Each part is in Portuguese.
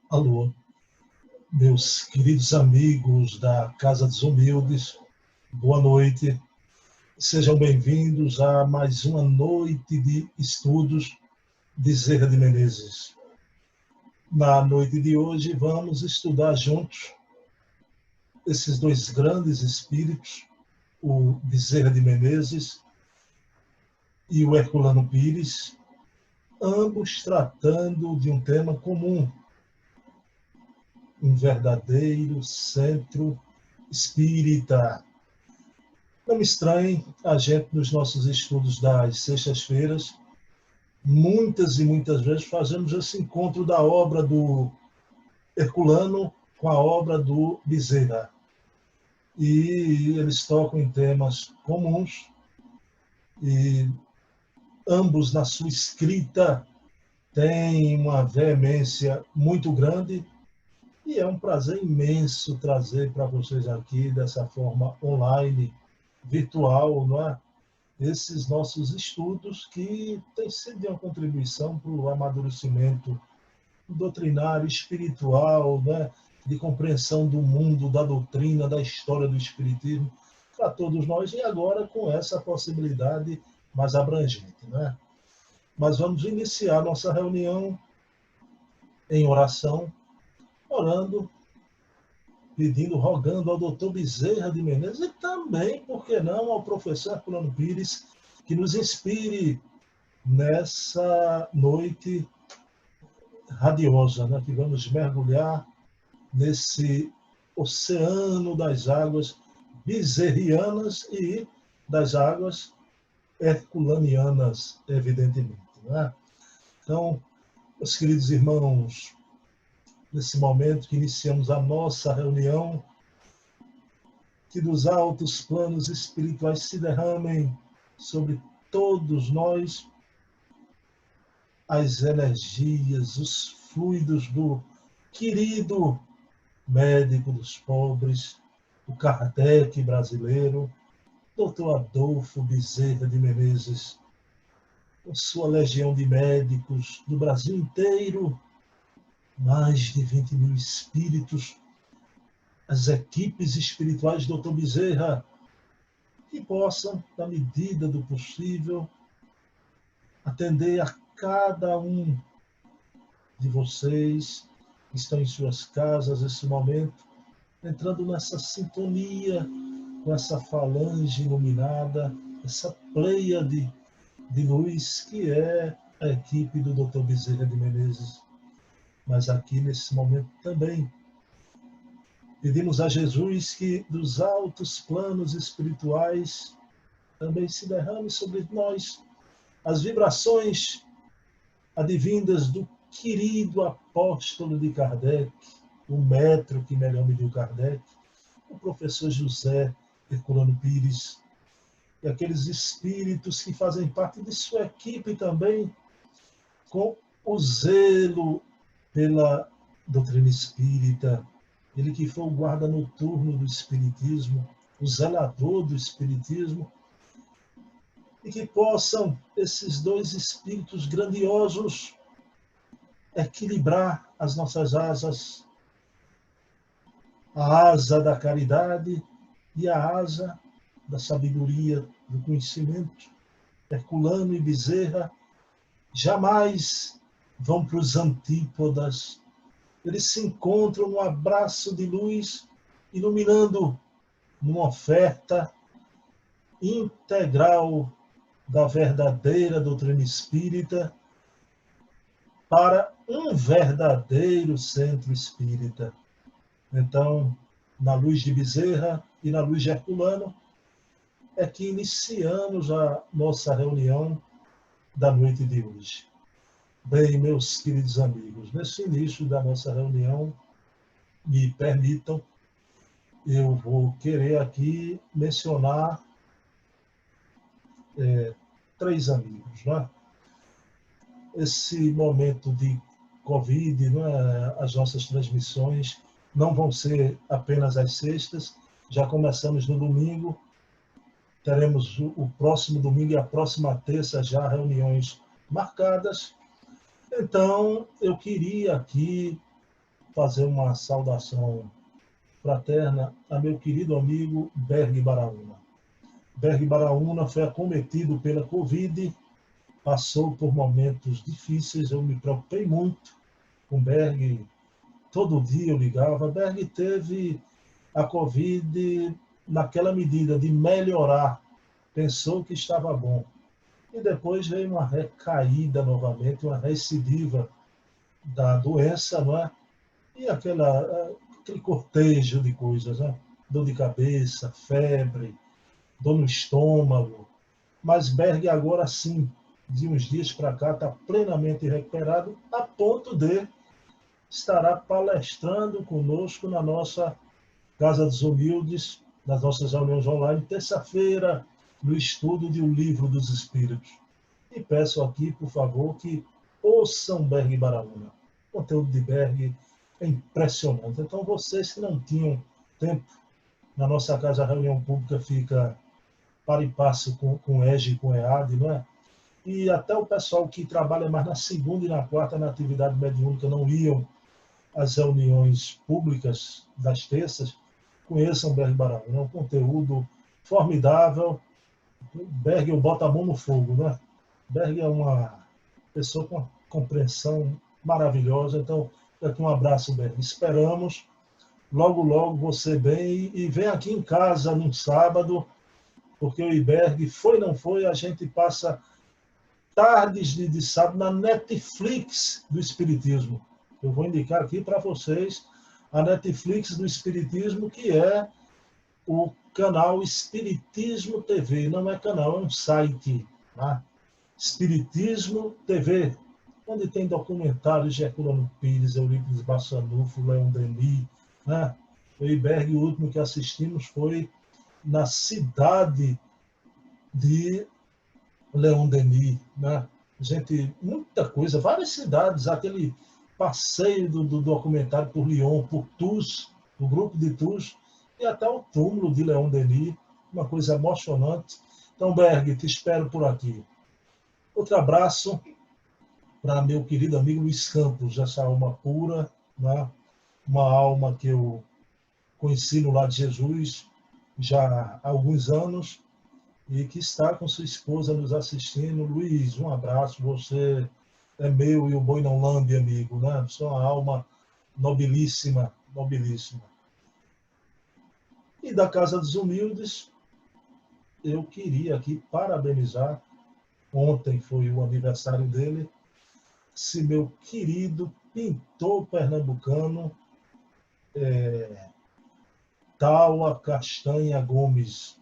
Alô, meus queridos amigos da Casa dos Humildes, boa noite. Sejam bem-vindos a mais uma noite de estudos de Bezerra de Menezes. Na noite de hoje vamos estudar juntos esses dois grandes espíritos, o Bezerra de Menezes e o Herculano Pires, ambos tratando de um tema comum, um verdadeiro centro espírita. Não me estranhe, a gente nos nossos estudos das sextas-feiras, muitas e muitas vezes fazemos esse encontro da obra do Herculano com a obra do Bezerra. E eles tocam em temas comuns e ambos na sua escrita têm uma veemência muito grande e é um prazer imenso trazer para vocês aqui dessa forma online, virtual, não é? Esses nossos estudos que têm sido uma contribuição para o amadurecimento doutrinário, espiritual, né? De compreensão do mundo, da doutrina, da história do espiritismo, para todos nós, e agora com essa possibilidade mais abrangente, né? Mas vamos iniciar nossa reunião em oração, orando, pedindo, rogando ao doutor Bezerra de Menezes e também, por que não, ao professor Herculano Pires, que nos inspire nessa noite radiosa, né? Que vamos mergulhar nesse oceano das águas bezerrianas e das águas herculanianas, evidentemente, né? Então, meus queridos irmãos, nesse momento que iniciamos a nossa reunião, que dos altos planos espirituais se derramem sobre todos nós as energias, os fluidos do querido médico dos pobres, o Kardec brasileiro, Dr. Adolfo Bezerra de Menezes, com sua legião de médicos do Brasil inteiro, mais de 20 mil espíritos, as equipes espirituais do Dr. Bezerra, que possam, na medida do possível, atender a cada um de vocês que estão em suas casas nesse momento, entrando nessa sintonia com essa falange iluminada, essa pleia de luz que é a equipe do Dr. Bezerra de Menezes. Mas aqui nesse momento também pedimos a Jesus que dos altos planos espirituais também se derrame sobre nós as vibrações advindas do querido apóstolo de Kardec, o metro que melhor mediu Kardec, o professor José Herculano Pires, e aqueles espíritos que fazem parte de sua equipe também, com o zelo pela doutrina espírita, ele que foi o guarda noturno do espiritismo, o zelador do espiritismo, e que possam esses dois espíritos grandiosos equilibrar as nossas asas, a asa da caridade e a asa da sabedoria, do conhecimento. Herculano e Bezerra jamais vão para os antípodas. Eles se encontram num abraço de luz, iluminando numa oferta integral da verdadeira doutrina espírita para um verdadeiro centro espírita. Então, na luz de Bezerra e na luz de Herculano, é que iniciamos a nossa reunião da noite de hoje. Bem, meus queridos amigos, nesse início da nossa reunião, me permitam, eu vou querer aqui mencionar três amigos, não é? Esse momento de Covid, não é? As nossas transmissões não vão ser apenas às sextas, já começamos no domingo, teremos o próximo domingo e a próxima terça já reuniões marcadas. Então, eu queria aqui fazer uma saudação fraterna a meu querido amigo Berg Baraúna. Berg Baraúna foi acometido pela Covid, passou por momentos difíceis, eu me preocupei muito com Berg, todo dia eu ligava. Berg teve a Covid naquela medida de melhorar, pensou que estava bom. E depois veio uma recaída novamente, uma recidiva da doença, não é? E aquele cortejo de coisas, né? Dor de cabeça, febre, dor no estômago. Mas Berg agora sim, de uns dias para cá, está plenamente recuperado, a ponto de estará palestrando conosco na nossa Casa dos Humildes, nas nossas reuniões online, terça-feira, no estudo de O Livro dos Espíritos. E peço aqui, por favor, que ouçam Berg Baraúna. O conteúdo de Berg é impressionante. Então, vocês que não tinham tempo, na nossa casa a reunião pública fica para e passo com EGE e com EAD, não é? E até o pessoal que trabalha mais na segunda e na quarta na atividade mediúnica não iam às reuniões públicas das terças, conheçam Berg Baraúna. É um conteúdo formidável. Berg, eu boto a mão no fogo, né? Berg é uma pessoa com uma compreensão maravilhosa. Então, aqui um abraço, Berg. Esperamos logo, logo você bem e vem aqui em casa num sábado, porque o Iberg, foi não foi, a gente passa tardes de sábado na Netflix do Espiritismo. Eu vou indicar aqui para vocês a Netflix do Espiritismo, que é o canal Espiritismo TV. Não é canal, é um site. Tá? Espiritismo TV, onde tem documentários de Herculano Pires, Eurípides Bassanufo, Leon Denis. Né? O Iberg, o último que assistimos foi na cidade de Leon Denis. Né? Gente, muita coisa, várias cidades, aquele passeio do documentário por Lyon, por Tours, o grupo de Tours, e até o túmulo de Leon Denis, uma coisa emocionante. Então, Berg, te espero por aqui. Outro abraço para meu querido amigo Luiz Campos, essa alma pura, né? Uma alma que eu conheci no Lar de Jesus já há alguns anos e que está com sua esposa nos assistindo. Luiz, um abraço, você é meu e o boi não lambe, amigo, né? Você é uma alma nobilíssima, nobilíssima. E da Casa dos Humildes, eu queria aqui parabenizar, ontem foi o aniversário dele, esse meu querido pintor pernambucano, Taua Castanha Gomes,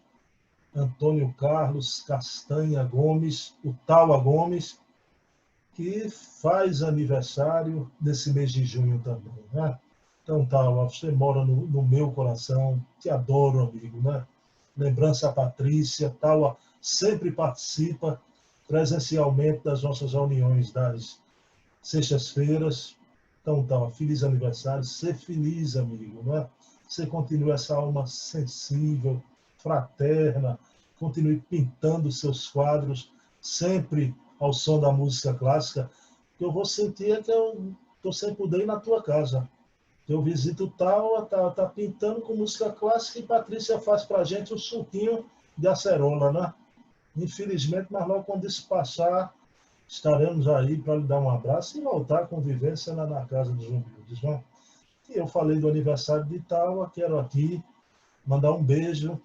Antônio Carlos Castanha Gomes, o Taua Gomes, que faz aniversário nesse mês de junho também, né? Então, Taua, você mora no meu coração, te adoro, amigo, né? Lembrança a Patrícia, Taua sempre participa presencialmente das nossas reuniões das sextas-feiras. Então, Taua, feliz aniversário, ser feliz, amigo, né? Você continua essa alma sensível, fraterna, continue pintando seus quadros, sempre ao som da música clássica, que eu vou sentir que eu estou sem poder ir na tua casa. Eu visito tal, tá pintando com música clássica e Patrícia faz para a gente um suquinho de acerola, né? Infelizmente, mas logo quando isso passar, estaremos aí para lhe dar um abraço e voltar à convivência na Casa dos Humildes, né? E eu falei do aniversário de Taua, quero aqui mandar um beijo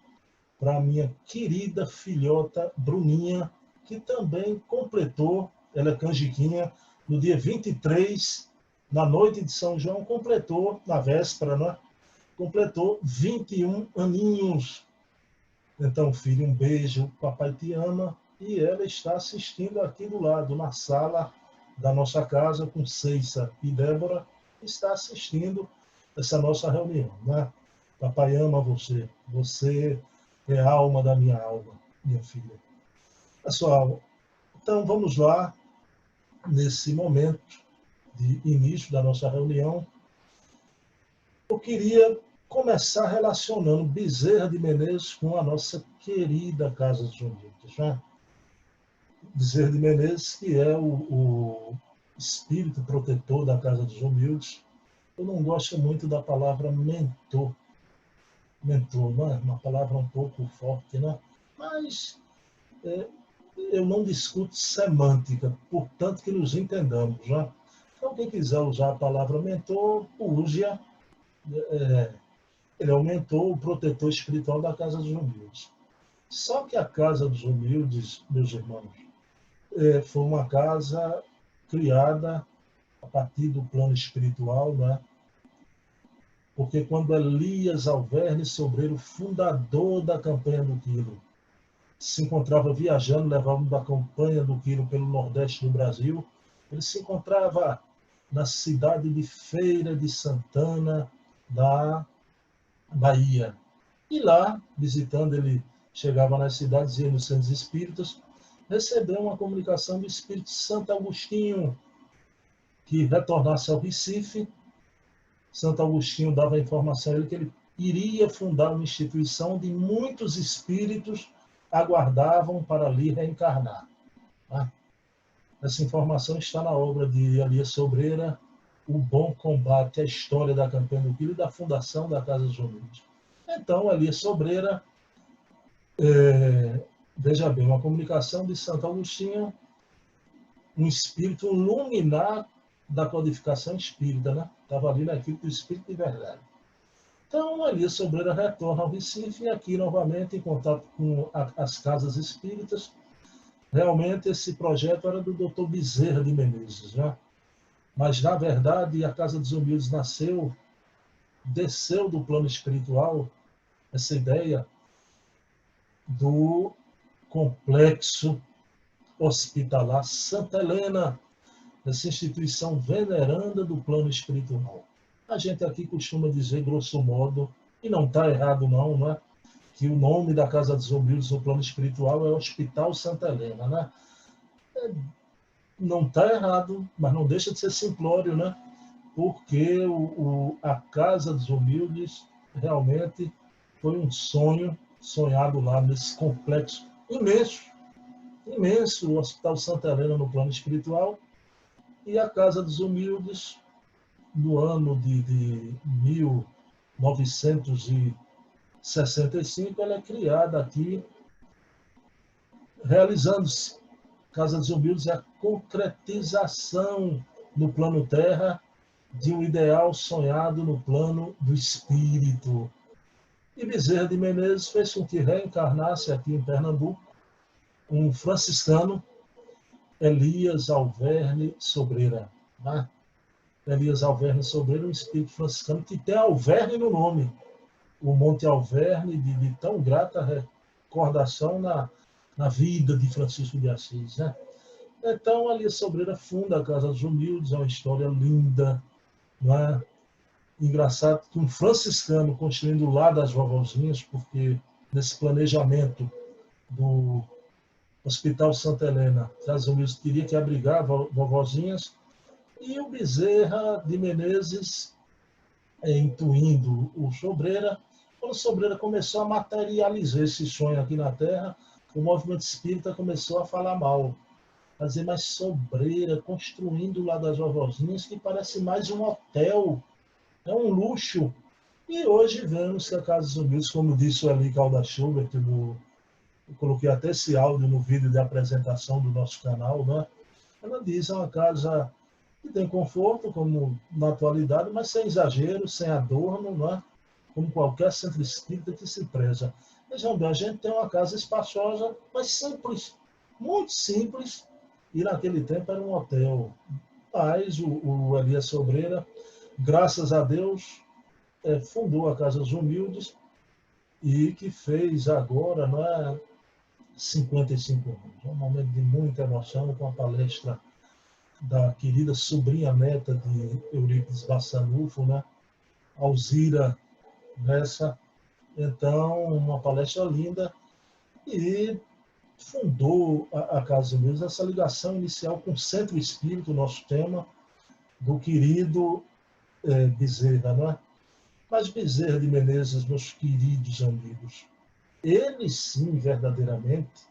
para a minha querida filhota Bruninha, que também completou, ela é canjiquinha, no dia 23, na noite de São João, completou, na véspera, né? Completou 21 aninhos. Então, filho, um beijo, papai te ama, e ela está assistindo aqui do lado, na sala da nossa casa, com Ceissa e Débora, está assistindo essa nossa reunião, né? Papai ama você, você é a alma da minha alma, minha filha. A sua alma. Então, vamos lá, nesse momento de início da nossa reunião. Eu queria começar relacionando Bezerra de Menezes com a nossa querida Casa dos Humildes, né? Bezerra de Menezes, que é o espírito protetor da Casa dos Humildes, eu não gosto muito da palavra mentor. Mentor, não é? Uma palavra um pouco forte, né? Mas eu não discuto semântica, portanto que nos entendamos, né? Então, quem quiser usar a palavra mentor, use-a. Ele é o mentor, o protetor espiritual da Casa dos Humildes. Só que a Casa dos Humildes, meus irmãos, foi uma casa criada a partir do plano espiritual, né? Porque quando Elias Alverne Sobreiro, fundador da campanha do Quilo, se encontrava viajando, levando a campanha do Quilo pelo Nordeste do Brasil, ele se encontrava na cidade de Feira de Santana, da Bahia. E lá, visitando, ele chegava nas cidades e nos centros espíritas, recebeu uma comunicação do Espírito Santo Agostinho, que retornasse ao Recife. Santo Agostinho dava a informação a ele que ele iria fundar uma instituição onde muitos espíritos aguardavam para ali reencarnar. Tá? Essa informação está na obra de Elias Sobreira, O Bom Combate, a história da campanha do Quilo e da fundação da Casa dos Humildes. Então, Elias Sobreira, veja bem, uma comunicação de Santo Agostinho, um espírito, um luminar da codificação espírita, né? Estava ali na equipe do Espírito de Verdade. Então, Elias Sobreira retorna ao Recife e aqui novamente em contato com as casas espíritas. Realmente esse projeto era do Dr. Bezerra de Menezes, né? Mas, na verdade, a Casa dos Humildes desceu do plano espiritual essa ideia do complexo hospitalar Santa Helena, essa instituição veneranda do plano espiritual. A gente aqui costuma dizer, grosso modo, e não está errado não é? Que o nome da Casa dos Humildes no plano espiritual é Hospital Santa Helena, né? Não está errado, mas não deixa de ser simplório, né? Porque a Casa dos Humildes realmente foi um sonho sonhado lá nesse complexo imenso, o Hospital Santa Helena no plano espiritual, e a Casa dos Humildes, no ano de 1965, ela é criada aqui, realizando-se. Casa dos Humildes é a concretização no plano terra de um ideal sonhado no plano do espírito. E Bezerra de Menezes fez com que reencarnasse aqui em Pernambuco um franciscano, Elias Alverne Sobreira. Né? Elias Alverne Sobreira, um espírito franciscano que tem Alverne no nome. O Monte Alverne, de tão grata recordação na vida de Francisco de Assis. Né? Então, Elias Sobreira funda a Casa dos Humildes, é uma história linda. Não é? Engraçado que um franciscano construindo lá das vovozinhas, porque nesse planejamento do Hospital Santa Helena, Casa dos Humildes teria que abrigar vovozinhas, e o Bezerra de Menezes, intuindo o Sobreira, quando o Sobreira começou a materializar esse sonho aqui na Terra, o movimento espírita começou a falar mal. A dizer, mas Sobreira, construindo lá das vovozinhas, que parece mais um hotel, é um luxo. E hoje vemos que a Casa dos Humildes, como disse o Eli Calda Schubert, eu coloquei até esse áudio no vídeo de apresentação do nosso canal, né? Ela diz, é uma casa que tem conforto, como na atualidade, mas sem exagero, sem adorno, né? Como qualquer centro espírita que se preza. Vejam bem, a gente tem uma casa espaçosa, mas simples, muito simples, e naquele tempo era um hotel. Mas o Elias Sobreira, graças a Deus, fundou a Casa dos Humildes e que fez agora, né, 55 anos. É um momento de muita emoção com a palestra da querida sobrinha neta de Eurípides Bassanufo, né, Alzira Bessa. Então, uma palestra linda, e fundou a Casa dos Humildes, essa ligação inicial com o Centro Espírita, o nosso tema, do querido Bezerra, não é? Mas Bezerra de Menezes, meus queridos amigos, ele sim, verdadeiramente,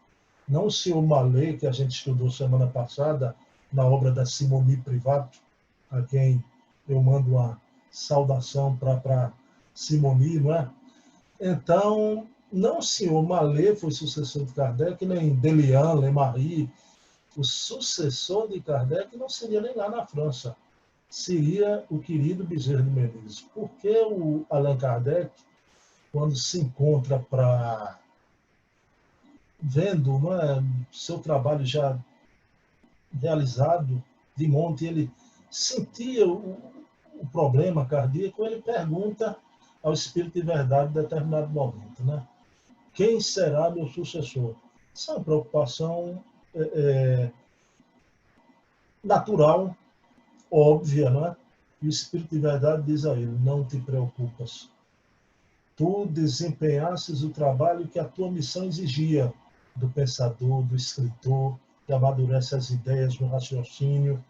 não o senhor Malê, que a gente estudou semana passada, na obra da Simone Privato, a quem eu mando uma saudação para Simoni, não é? Então, não o senhor Mallet foi sucessor de Kardec, nem Delian, Lemarie. O sucessor de Kardec não seria nem lá na França, seria o querido Bezerra de Menezes. Porque o Allan Kardec, quando se encontra para vendo, não é, seu trabalho já realizado de monte, ele sentia o problema cardíaco, ele pergunta ao Espírito de Verdade em determinado momento, né? Quem será meu sucessor? Isso é uma preocupação natural, óbvia, não é? E o Espírito de Verdade diz a ele, não te preocupas. Tu desempenhasses o trabalho que a tua missão exigia do pensador, do escritor, que amadurece as ideias no raciocínio,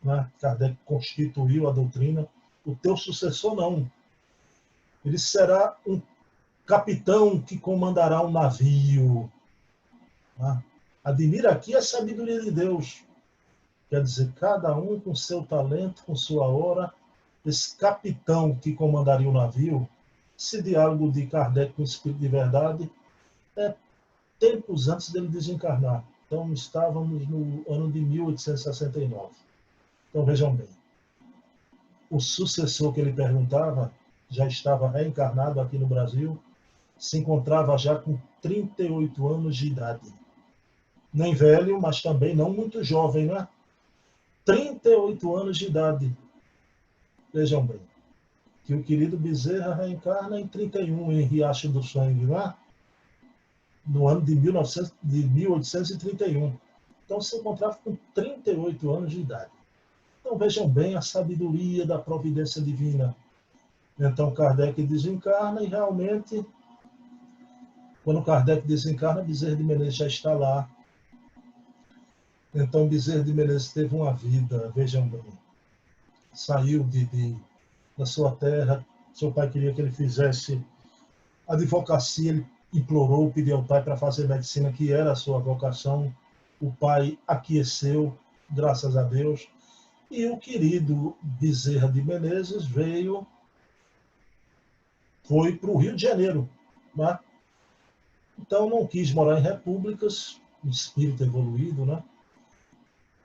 né? Kardec constituiu a doutrina. O teu sucessor não. Ele será um capitão que comandará um navio. Né? Admira aqui a sabedoria de Deus. Quer dizer, cada um com seu talento, com sua hora, esse capitão que comandaria o navio, esse diálogo de Kardec com o Espírito de Verdade, é tempos antes dele desencarnar. Então, estávamos no ano de 1869. Então, vejam bem. O sucessor que ele perguntava já estava reencarnado aqui no Brasil, se encontrava já com 38 anos de idade. Nem velho, mas também não muito jovem, né? 38 anos de idade. Vejam bem, que o querido Bezerra reencarna em 31, em Riacho do Sangue, né? No ano de 1831. Então, se encontrava com 38 anos de idade. Então, vejam bem a sabedoria da providência divina. Então, Kardec desencarna e, realmente, quando Kardec desencarna, Bezerra de Menezes já está lá. Então, Bezerra de Menezes teve uma vida, vejam bem, saiu da sua terra, seu pai queria que ele fizesse advocacia, ele implorou, pediu ao pai para fazer medicina, que era a sua vocação. O pai aqueceu, graças a Deus. E o querido Bezerra de Menezes foi para o Rio de Janeiro. Né? Então não quis morar em repúblicas, um espírito evoluído, né?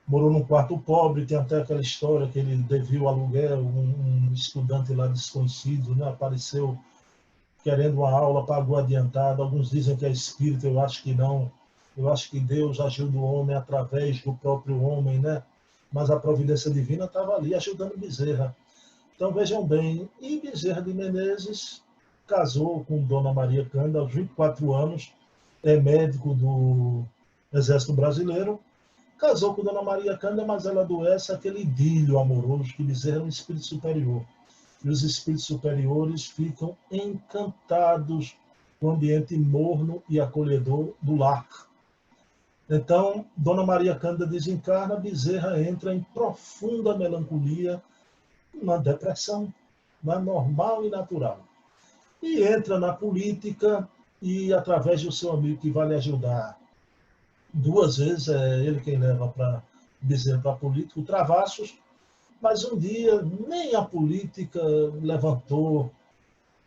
Morou num quarto pobre, tem até aquela história que ele devia o aluguel, um estudante lá desconhecido, né? Apareceu querendo uma aula, pagou adiantado. Alguns dizem que é espírito, eu acho que não. Eu acho que Deus ajuda o homem através do próprio homem, né? Mas a providência divina estava ali ajudando Bezerra. Então vejam bem, e Bezerra de Menezes casou com Dona Maria Cândida aos 24 anos, é médico do Exército Brasileiro, casou com Dona Maria Cândida, mas ela adoece aquele idílio amoroso, que Bezerra é um espírito superior. E os espíritos superiores ficam encantados com o ambiente morno e acolhedor do lar. Então, Dona Maria Cândida desencarna, Bezerra entra em profunda melancolia, uma depressão, uma normal e natural. E entra na política e, através do seu amigo que vai lhe ajudar, 2 vezes, é ele quem leva para Bezerra para a política, o Travassos, mas um dia nem a política levantou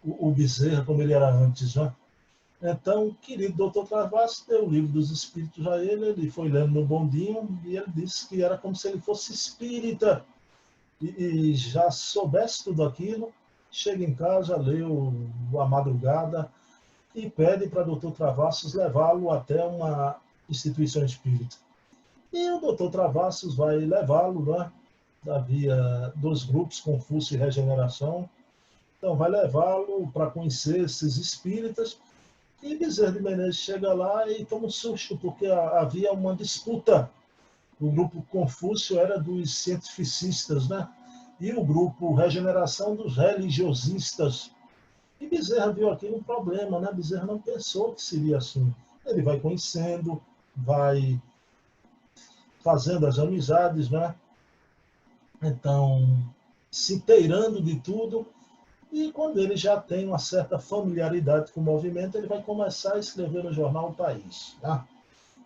o Bezerra como ele era antes, né? Então, o querido doutor Travassos deu o livro dos Espíritos a ele foi lendo no bondinho e ele disse que era como se ele fosse espírita e já soubesse tudo aquilo, chega em casa, leu a madrugada e pede para o doutor Travassos levá-lo até uma instituição espírita. E o doutor Travassos vai levá-lo, né? Havia 2 grupos, Confúcio e Regeneração, então vai levá-lo para conhecer esses espíritas. E Bezerra de Menezes chega lá e toma um susto, porque havia uma disputa. O grupo Confúcio era dos cientificistas, né? E o grupo Regeneração dos religiosistas. E Bezerra viu aqui um problema, né? Bezerra não pensou que seria assim. Ele vai conhecendo, vai fazendo as amizades, né? Então, se inteirando de tudo. E quando ele já tem uma certa familiaridade com o movimento, ele vai começar a escrever no jornal O País. Tá?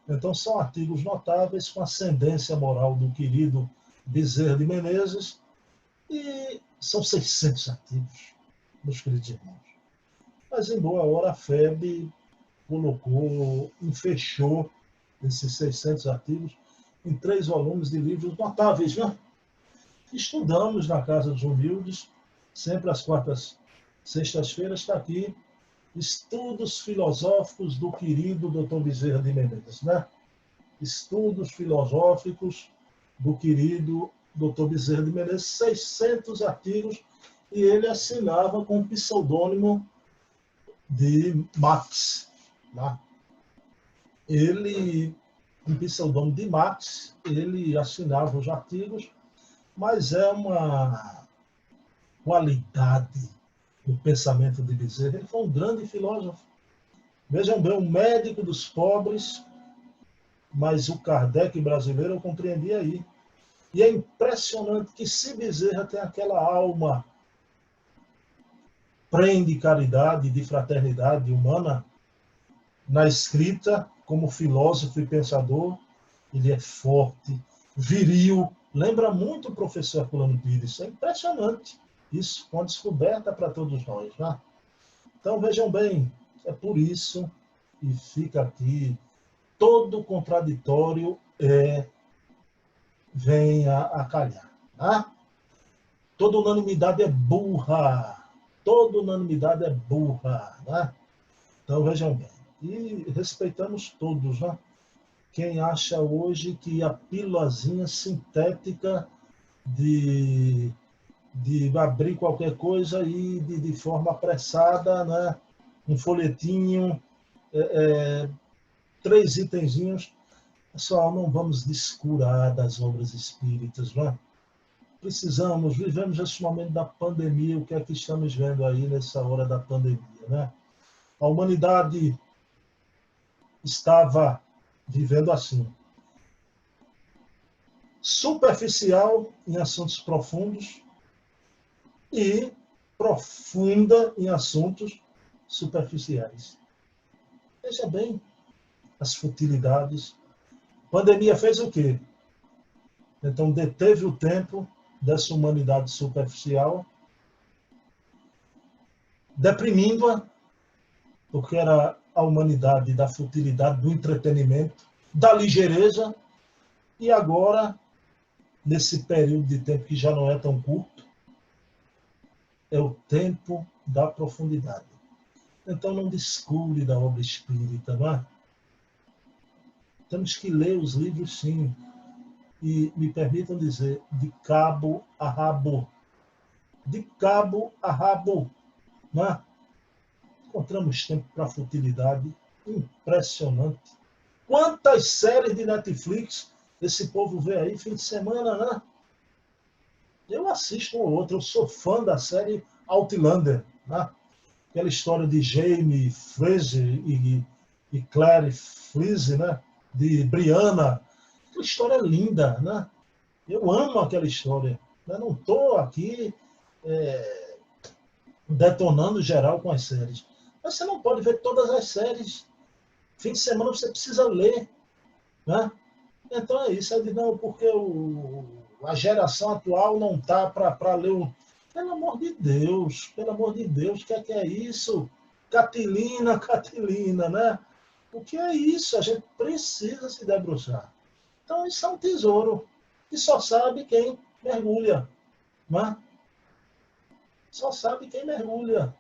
Então, são artigos notáveis com ascendência moral do querido Bezerra de Menezes. E São 600 artigos, meus queridos irmãos. Mas em boa hora a FEB colocou, fechou esses 600 artigos em 3 volumes de livros notáveis, né? Estudamos na Casa dos Humildes, sempre às sextas-feiras, está aqui, Estudos Filosóficos do querido Dr. Bezerra de Menezes, né? Estudos Filosóficos do querido Dr. Bezerra de Menezes, 600 artigos, e ele assinava com o pseudônimo de Max. Né? Ele, com o pseudônimo de Max, ele assinava os artigos, mas é uma qualidade do pensamento de Bezerra. Ele foi um grande filósofo. Vejam bem, um médico dos pobres, mas o Kardec brasileiro eu compreendi aí. E é impressionante que se Bezerra tem aquela alma prende caridade, de fraternidade humana, na escrita, como filósofo e pensador, ele é forte, viril, lembra muito o professor Herculano Pires. É impressionante isso, uma descoberta para todos nós. Né? Então, vejam bem, é por isso, e fica aqui, todo contraditório vem a calhar. Né? Toda unanimidade é burra. Toda unanimidade é burra. Né? Então, vejam bem. E respeitamos todos. Né? Quem acha hoje que a pílulazinha sintética de abrir qualquer coisa e de forma apressada, né? Um folhetinho, 3 itenzinhos. Pessoal, não vamos descurar das obras espíritas, não é? Vivemos esse momento da pandemia, o que é que estamos vendo aí nessa hora da pandemia, né? A humanidade estava vivendo assim, superficial em assuntos profundos e profunda em assuntos superficiais. Veja bem as futilidades. A pandemia fez o quê? Então, deteve o tempo dessa humanidade superficial, deprimindo-a, porque era a humanidade da futilidade, do entretenimento, da ligeireza, e agora, nesse período de tempo que já não é tão curto, é o tempo da profundidade. Então, não descure da obra espírita, não é? Temos que ler os livros, sim, e me permitam dizer, de cabo a rabo. De cabo a rabo. Não é? Encontramos tempo para futilidade impressionante. Quantas séries de Netflix esse povo vê aí fim de semana, né? Eu assisto um ou outro, eu sou fã da série Outlander, né? Aquela história de Jaime Fraser e Claire Freeze, né? De Brianna. Aquela história linda, né? Eu amo aquela história. Eu não estou aqui detonando geral com as séries. Mas você não pode ver todas as séries. Fim de semana você precisa ler. Né? Então é isso. Eu digo, não, porque a geração atual não está para ler o... Pelo amor de Deus, o que é isso? Catilina, né? O que é isso? A gente precisa se debruçar. Então, isso é um tesouro. E só sabe quem mergulha. Né? Só sabe quem mergulha.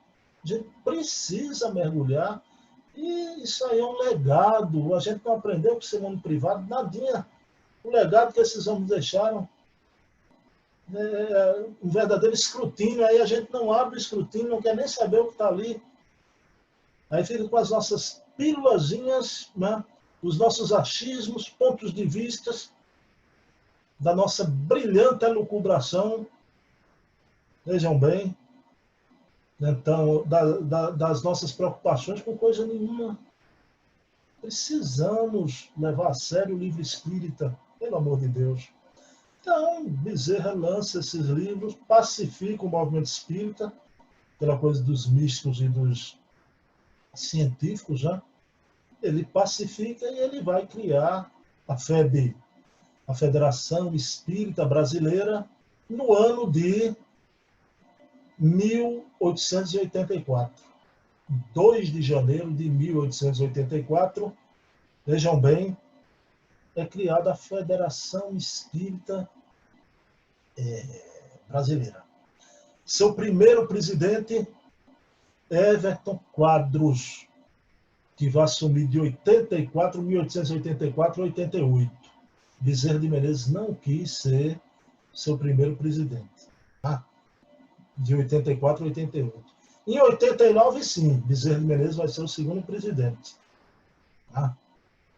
A gente precisa mergulhar. E isso aí é um legado. A gente não aprendeu com esse mundo privado, nadinha. O legado que esses homens deixaram é um verdadeiro escrutínio. Aí a gente não abre o escrutínio, não quer nem saber o que está ali. Aí fica com as nossas pílulazinhas, né? Os nossos achismos, pontos de vista da nossa brilhante elucubração. Vejam bem. Então, das nossas preocupações com coisa nenhuma. Precisamos levar a sério o livro espírita, pelo amor de Deus. Então, Bezerra lança esses livros, pacifica o movimento espírita, pela coisa dos místicos e dos científicos, né? Ele pacifica e ele vai criar a FEB, a Federação Espírita Brasileira, no ano de 1884. 2 de janeiro de 1884, vejam bem, é criada a Federação Espírita Brasileira. Seu primeiro presidente, Everton Quadros, que vai assumir de 1884 a 88. Bezerra de Menezes não quis ser seu primeiro presidente, tá? De 84 a 88. Em 89, sim, Bezerra de Menezes vai ser o segundo presidente. Tá?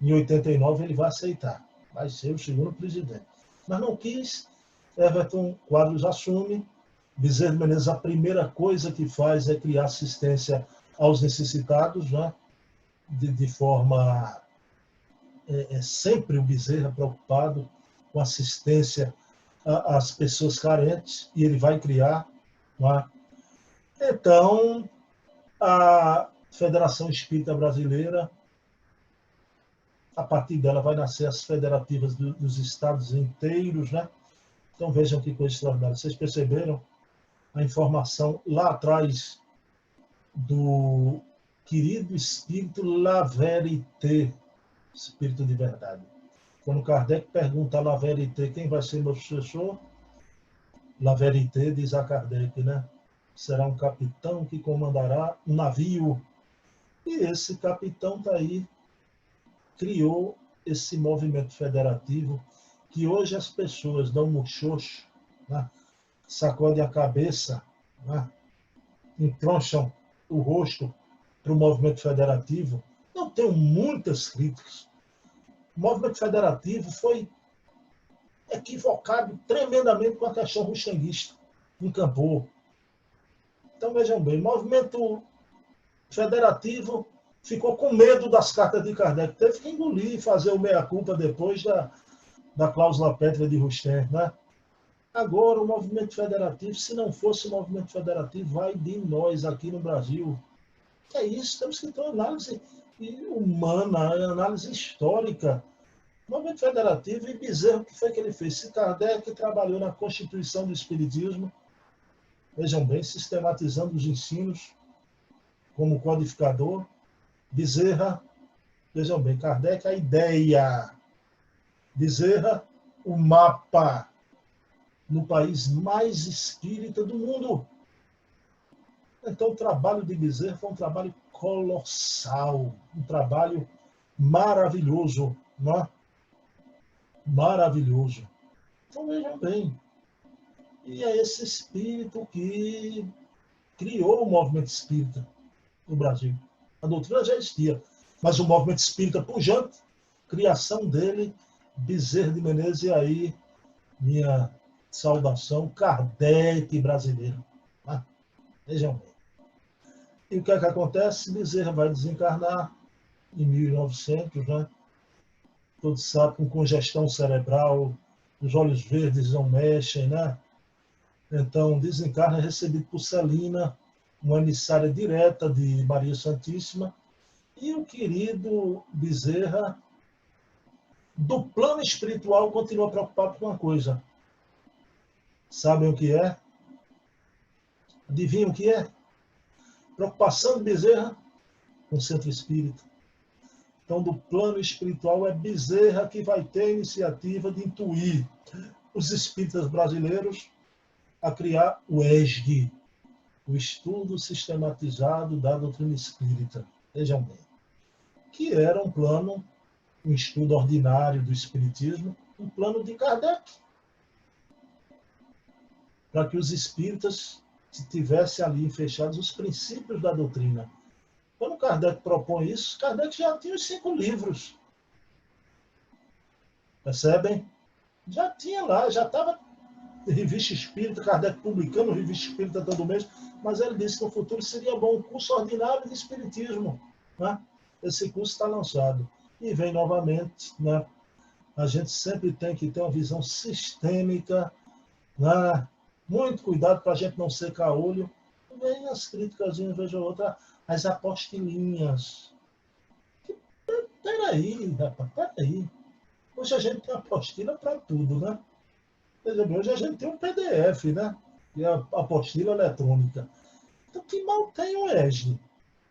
Em 89 ele vai aceitar, vai ser o segundo presidente. Mas não quis, Everton Quadros assume. Bezerra de Menezes, a primeira coisa que faz é criar assistência aos necessitados, né? De forma sempre o Bezerra preocupado com assistência às pessoas carentes, e ele vai criar. Né? Então, a Federação Espírita Brasileira, a partir dela vai nascer as federativas dos estados inteiros, né? Então vejam que coisa extraordinária. Vocês perceberam a informação lá atrás do querido espírito La Vérité, espírito de verdade. Quando Kardec pergunta a La Vérité quem vai ser meu sucessor, La Vérité diz a Kardec, né? Será um capitão que comandará um navio. E esse capitão está aí, criou esse movimento federativo, que hoje as pessoas dão muxoxo, né? Sacodem a cabeça, né? Entroncham o rosto para o movimento federativo. Eu tenho muitas críticas. O movimento federativo foi equivocado tremendamente com a questão ruxanguista, encampou. Então, vejam bem, o movimento federativo ficou com medo das cartas de Kardec, teve que engolir e fazer o meia-culpa depois da cláusula pétrea de Rustem, né? Agora, o movimento federativo, se não fosse o movimento federativo, vai de nós aqui no Brasil. É isso, temos que ter uma análise humana, análise histórica. O movimento federativo, e Bezerra, o que foi que ele fez? Se Kardec trabalhou na Constituição do Espiritismo, vejam bem, sistematizando os ensinos como codificador, Bezerra, vejam bem, Kardec, a ideia, Bezerra, o mapa no país mais espírita do mundo. Então, o trabalho de Bezerra foi um trabalho colossal, um trabalho maravilhoso, não é? Maravilhoso. Então, vejam bem, e é esse espírito que criou o movimento espírita no Brasil. A doutrina já existia, mas o movimento espírita pujante, criação dele, Bezerra de Menezes, e aí minha saudação, Kardec brasileiro. Né? Vejam bem. E o que é que acontece? Bezerra vai desencarnar em 1900, né? Todos sabem, com congestão cerebral, os olhos verdes não mexem, né? Então, desencarna, é recebido por Celina, uma emissária direta de Maria Santíssima, e o querido Bezerra, do plano espiritual, continua preocupado com uma coisa. Sabem o que é? Adivinham o que é? Preocupação de Bezerra com o centro espírita. Então, do plano espiritual, é Bezerra que vai ter a iniciativa de intuir os espíritas brasileiros a criar o ESG, o Estudo Sistematizado da Doutrina Espírita. Vejam bem. Que era um plano, um estudo ordinário do Espiritismo, um plano de Kardec, para que os espíritas tivessem ali fechados os princípios da doutrina. Quando Kardec propõe isso, Kardec já tinha os 5 livros. Percebem? Já tinha lá, já estava Revista Espírita, Kardec publicando Revista Espírita todo mês, mas ele disse que no futuro seria bom um curso ordinário de Espiritismo. Né? Esse curso está lançado. E vem novamente, né? A gente sempre tem que ter uma visão sistêmica, né? Muito cuidado para a gente não secar olho. Vem as críticas, veja outra, as apostilinhas. Peraí, rapaz, peraí. Hoje a gente tem apostila para tudo, né? Hoje a gente tem um PDF, né? e a apostila eletrônica. Então, que mal tem o ESG?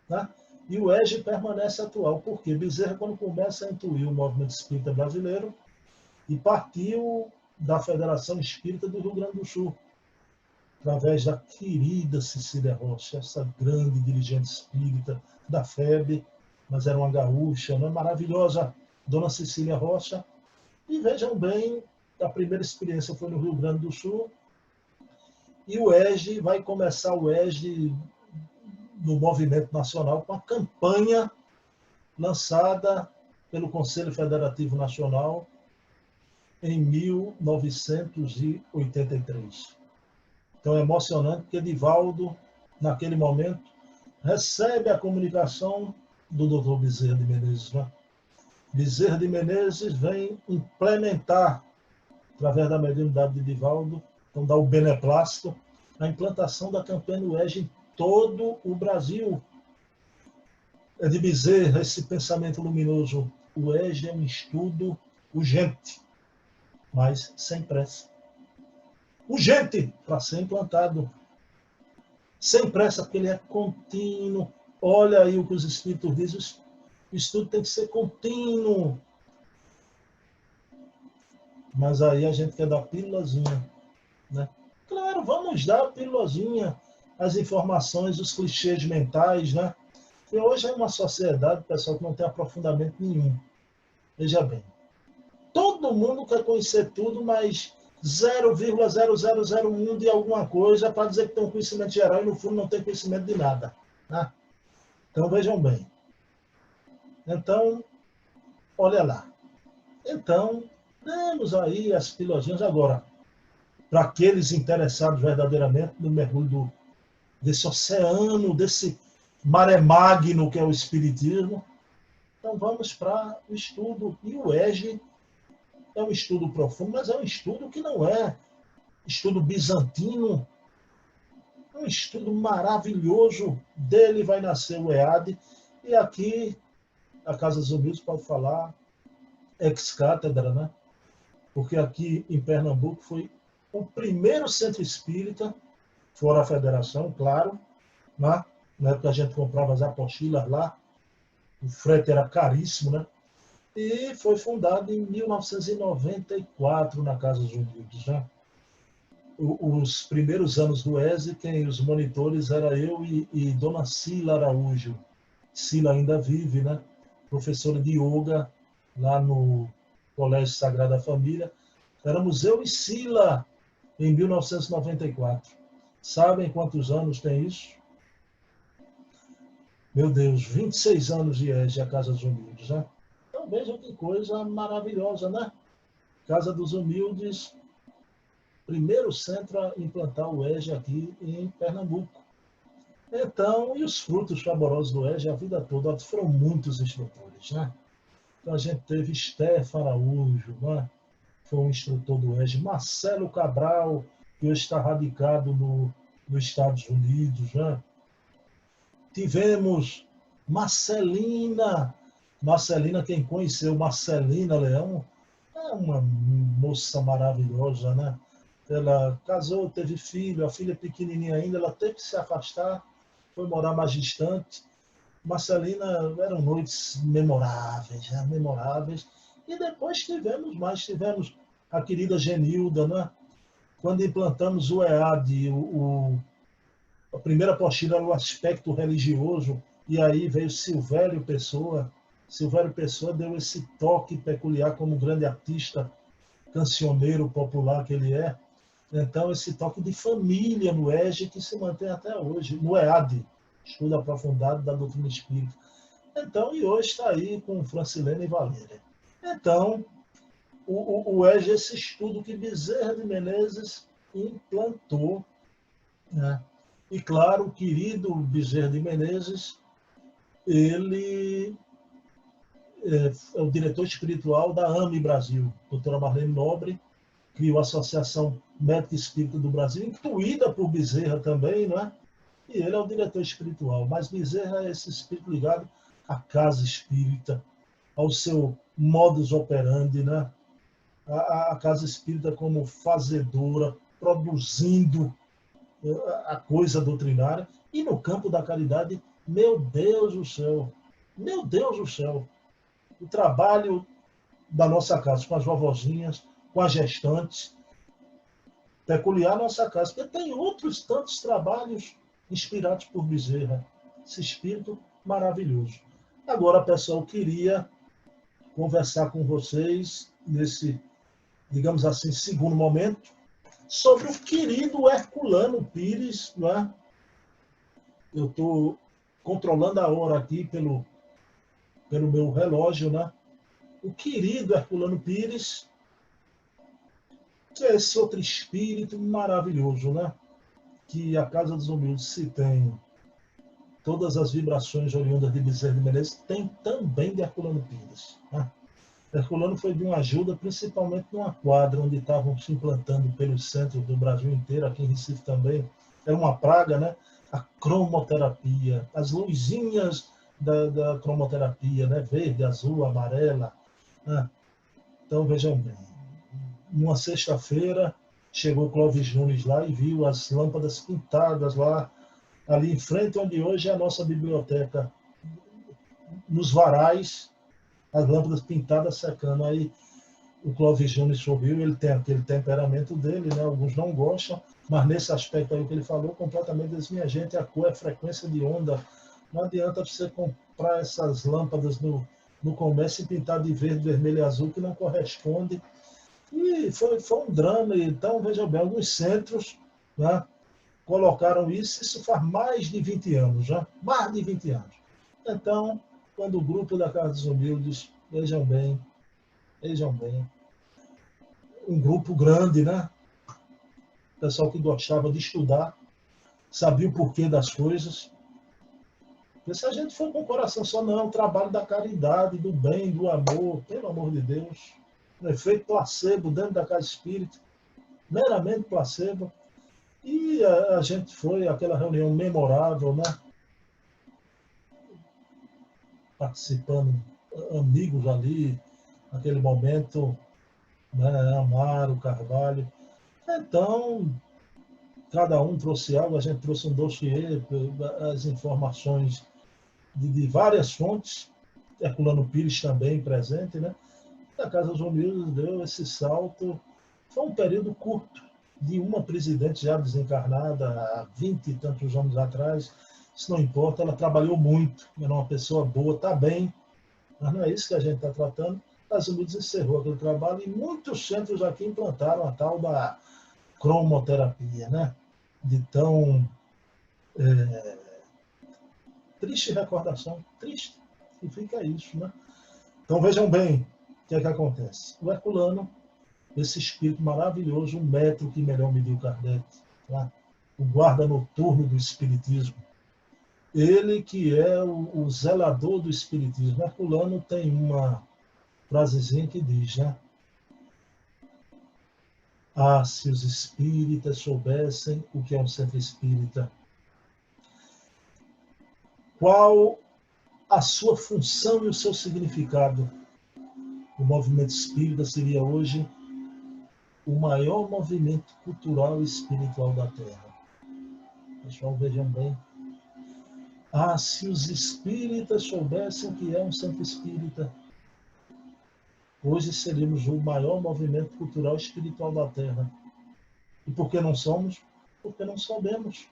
Né? E o ESG permanece atual, porque Bezerra, quando começa a intuir o movimento espírita brasileiro, e partiu da Federação Espírita do Rio Grande do Sul, através da querida Cecília Rocha, essa grande dirigente espírita da FEB, mas era uma gaúcha, né? Maravilhosa, dona Cecília Rocha. E vejam bem, a primeira experiência foi no Rio Grande do Sul, e o ESG vai começar o ESG no movimento nacional com a campanha lançada pelo Conselho Federativo Nacional em 1983. Então é emocionante porque Divaldo, naquele momento, recebe a comunicação do Dr. Bezerra de Menezes. Né? Bezerra de Menezes vem implementar, através da mediunidade de Divaldo, então dá o beneplácito, a implantação da campanha do ESG em todo o Brasil. É de Bezerra esse pensamento luminoso. O ESG é um estudo urgente, mas sem pressa. Urgente para ser implantado. Sem pressa, porque ele é contínuo. Olha aí o que os espíritos dizem, o estudo tem que ser contínuo. Mas aí a gente quer dar pílulazinha. Né? Claro, vamos dar a pílulazinha, as informações, os clichês mentais, né? E hoje é uma sociedade, pessoal, que não tem aprofundamento nenhum. Veja bem, todo mundo quer conhecer tudo, mas 0,0001 de alguma coisa para dizer que tem um conhecimento geral e no fundo não tem conhecimento de nada. Né? Então vejam bem. Então, olha lá. Então, temos aí as pilotinhas agora. Para aqueles interessados verdadeiramente no mergulho desse oceano, desse maré magno que é o Espiritismo, então vamos para o estudo. E o ESG é um estudo profundo, mas é um estudo que não é estudo bizantino, é um estudo maravilhoso. Dele vai nascer o EAD, e aqui a Casa dos Humildes pode falar ex-cátedra, né? Porque aqui em Pernambuco foi o primeiro centro espírita, fora a federação, claro, né? Na época a gente comprava as apostilas lá, o frete era caríssimo, né? E foi fundado em 1994 na Casa dos Humildes, né? Os primeiros anos do ESE, quem os monitores era eu e Dona Cila Araújo. Cila ainda vive, né? Professora de yoga lá no Colégio Sagrada Família. Éramos eu e Cila em 1994. Sabem quantos anos tem isso? Meu Deus, 26 anos de ESE, a Casa dos Humildes, né? Então vejam que coisa maravilhosa, né? Casa dos Humildes, primeiro centro a implantar o ESG aqui em Pernambuco. Então, e os frutos saborosos do ESG a vida toda, foram muitos instrutores, né? Então a gente teve Stefano Araújo, né? Foi um instrutor do ESG, Marcelo Cabral, que hoje está radicado nos Estados Unidos, né? Tivemos Marcelina, quem conheceu Marcelina Leão, é uma moça maravilhosa, né? Ela casou, teve filho, a filha pequenininha ainda, ela teve que se afastar, foi morar mais distante. Marcelina, eram noites memoráveis, né? Memoráveis. E depois tivemos a querida Genilda, né? Quando implantamos o EAD, a primeira apostila era o aspecto religioso, e aí veio Silvério Pessoa. Silvério Pessoa deu esse toque peculiar como grande artista, cancioneiro popular que ele é. Então, esse toque de família no ESG que se mantém até hoje, no EAD, Estudo Aprofundado da Doutrina Espírita. Então, e hoje está aí com Francilene e Valéria. Então, o ESG é esse estudo que Bezerra de Menezes implantou, né? E claro, o querido Bezerra de Menezes, ele é o diretor espiritual da AME Brasil, doutora Marlene Nobre, criou a Associação Médica Espírita do Brasil, intuída por Bezerra também, não é? E ele é o diretor espiritual. Mas Bezerra é esse espírito ligado à casa espírita, ao seu modus operandi, né? A casa espírita como fazedora, produzindo a coisa doutrinária. E no campo da caridade, meu Deus do céu, meu Deus do céu, o trabalho da nossa casa com as vovozinhas, com as gestantes, peculiar à nossa casa, porque tem outros tantos trabalhos inspirados por Bezerra. Esse espírito maravilhoso. Agora, pessoal, eu queria conversar com vocês nesse, digamos assim, segundo momento, sobre o querido Herculano Pires, não é? Eu estou controlando a hora aqui pelo meu relógio, né? O querido Herculano Pires, que é esse outro espírito maravilhoso, né? Que a Casa dos Humildes, se tem todas as vibrações oriundas de Bezerra de Menezes, tem também de Herculano Pires, né? Herculano foi de uma ajuda, principalmente numa quadra onde estavam se implantando pelos centros do Brasil inteiro, aqui em Recife também. Era uma praga, né? A cromoterapia, as luzinhas da cromoterapia, né? Verde, azul, amarela. Né? Então, vejam bem. Numa sexta-feira, chegou Clóvis Nunes lá e viu as lâmpadas pintadas lá, ali em frente onde hoje é a nossa biblioteca, nos varais, as lâmpadas pintadas secando. Aí o Clóvis Júnior subiu, ele tem aquele temperamento dele, né? Alguns não gostam, mas nesse aspecto aí que ele falou, completamente diz, minha gente, a cor é frequência de onda. Não adianta você comprar essas lâmpadas no comércio e pintar de verde, vermelho e azul, que não corresponde. E foi um drama. Então, veja bem, alguns centros, né, colocaram isso faz mais de 20 anos, já, mais de 20 anos. Então, quando o grupo da Casa dos Humildes, vejam bem, um grupo grande, né? Pessoal que gostava de estudar, sabia o porquê das coisas. Porque se a gente for com o coração só, não, é um trabalho da caridade, do bem, do amor, pelo amor de Deus. Um efeito placebo dentro da casa espírita, meramente placebo. E a gente foi àquela reunião memorável, né? Participando, amigos ali, naquele momento, né? Amaro, Carvalho. Então, cada um trouxe algo, a gente trouxe um dossiê, as informações de várias fontes, Herculano Pires também presente, né? A Casa dos Humildes deu esse salto. Foi um período curto, de uma presidente já desencarnada há 20 e tantos anos atrás. Isso não importa, ela trabalhou muito, era uma pessoa boa, está bem, mas não é isso que a gente está tratando. As Humildes encerrou aquele trabalho e muitos centros aqui implantaram a tal da cromoterapia, né? De tão triste recordação, triste, e fica isso, né? Então vejam bem o que é que acontece. O Herculano, esse espírito maravilhoso, o metro que melhor mediu Kardec, tá? O guarda noturno do espiritismo, ele que é o zelador do espiritismo. Herculano tem uma frasezinha que diz, né? Ah, se os espíritas soubessem o que é um centro espírita, qual a sua função e o seu significado. O movimento espírita seria hoje o maior movimento cultural e espiritual da Terra. Pessoal, vejam bem. Ah, se os espíritas soubessem o que é um centro espírita, hoje seríamos o maior movimento cultural e espiritual da Terra. E por que não somos? Porque não sabemos.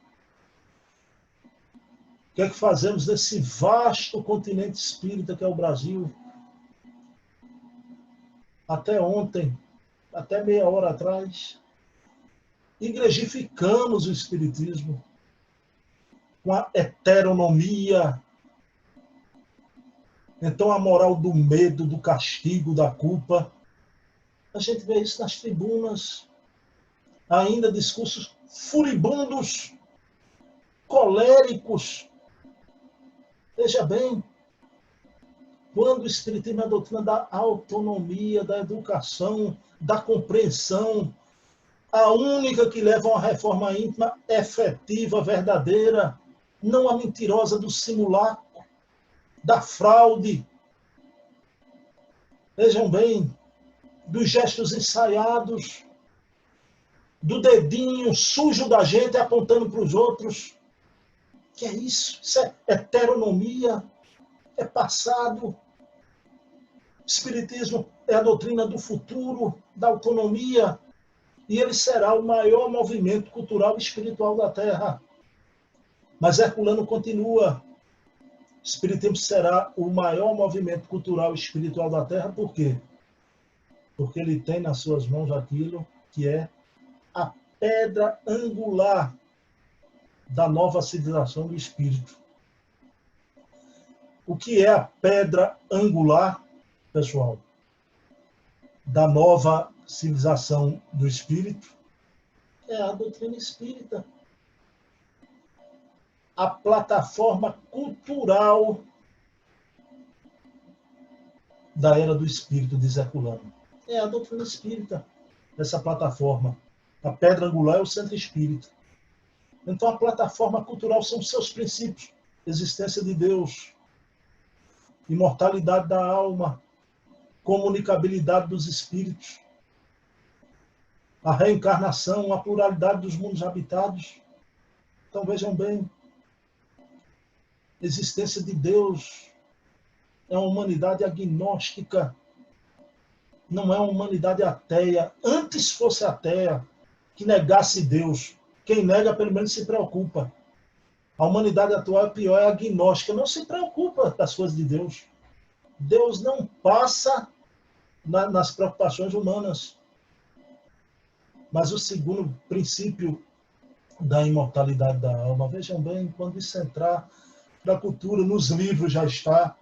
O que é que fazemos nesse vasto continente espírita que é o Brasil? Até ontem, até meia hora atrás, igrejificamos o espiritismo com a heteronomia. Então, a moral do medo, do castigo, da culpa. A gente vê isso nas tribunas. Ainda discursos furibundos, coléricos. Veja bem, quando o Espiritismo é a doutrina da autonomia, da educação, da compreensão, a única que leva a uma reforma íntima efetiva, verdadeira, não a mentirosa do simulacro, da fraude. Vejam bem, dos gestos ensaiados. do dedinho sujo da gente apontando para os outros. Que é isso? Isso é heteronomia, é passado. Espiritismo é a doutrina do futuro, da autonomia, e ele será o maior movimento cultural e espiritual da Terra. Mas Herculano continua. O Espiritismo será o maior movimento cultural e espiritual da Terra, por quê? Porque ele tem nas suas mãos aquilo que é a pedra angular da nova civilização do Espírito. O que é a pedra angular, pessoal, da nova civilização do Espírito? É a doutrina espírita. A plataforma cultural da era do Espírito, diz Herculano. É a doutrina espírita, essa plataforma. A pedra angular é o centro espírita. Então, a plataforma cultural são seus princípios. Existência de Deus, imortalidade da alma, comunicabilidade dos espíritos, a reencarnação, a pluralidade dos mundos habitados. Então, vejam bem, existência de Deus é uma humanidade agnóstica, não é uma humanidade ateia. Antes fosse ateia, que negasse Deus. Quem nega, pelo menos, se preocupa. A humanidade atual é pior, é agnóstica, não se preocupa das coisas de Deus. Deus não passa nas preocupações humanas. Mas o segundo princípio da imortalidade da alma, vejam bem, quando isso entrar na cultura, nos livros já está,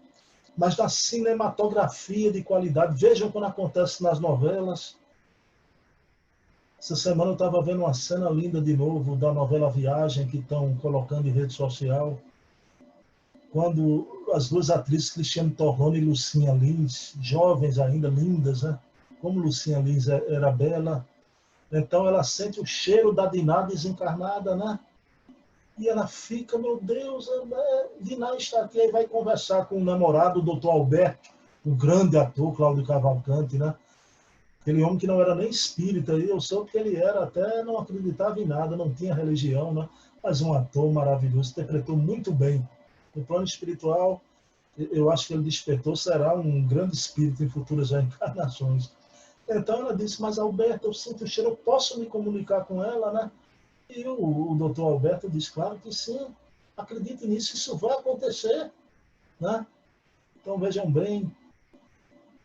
mas na cinematografia de qualidade, vejam quando acontece nas novelas. Essa semana eu estava vendo uma cena linda de novo da novela Viagem, que estão colocando em rede social, quando as duas atrizes, Cristiane Torlone e Lucinha Lins, jovens ainda, lindas, né? Como Lucinha Lins era bela, então ela sente o cheiro da Diná desencarnada, né? E ela fica, meu Deus, Diná está aqui, aí vai conversar com o namorado, o doutor Alberto, o grande ator, Cláudio Cavalcante, né? Aquele homem que não era nem espírita, e eu soube que ele era, até não acreditava em nada, não tinha religião, né? Mas um ator maravilhoso, interpretou muito bem. No plano espiritual, eu acho que ele despertou, será um grande espírito em futuras reencarnações. Então ela disse, mas Alberto, eu sinto o cheiro, eu posso me comunicar com ela, né? E o doutor Alberto disse, claro que sim, acredite nisso, isso vai acontecer, né? Então vejam bem,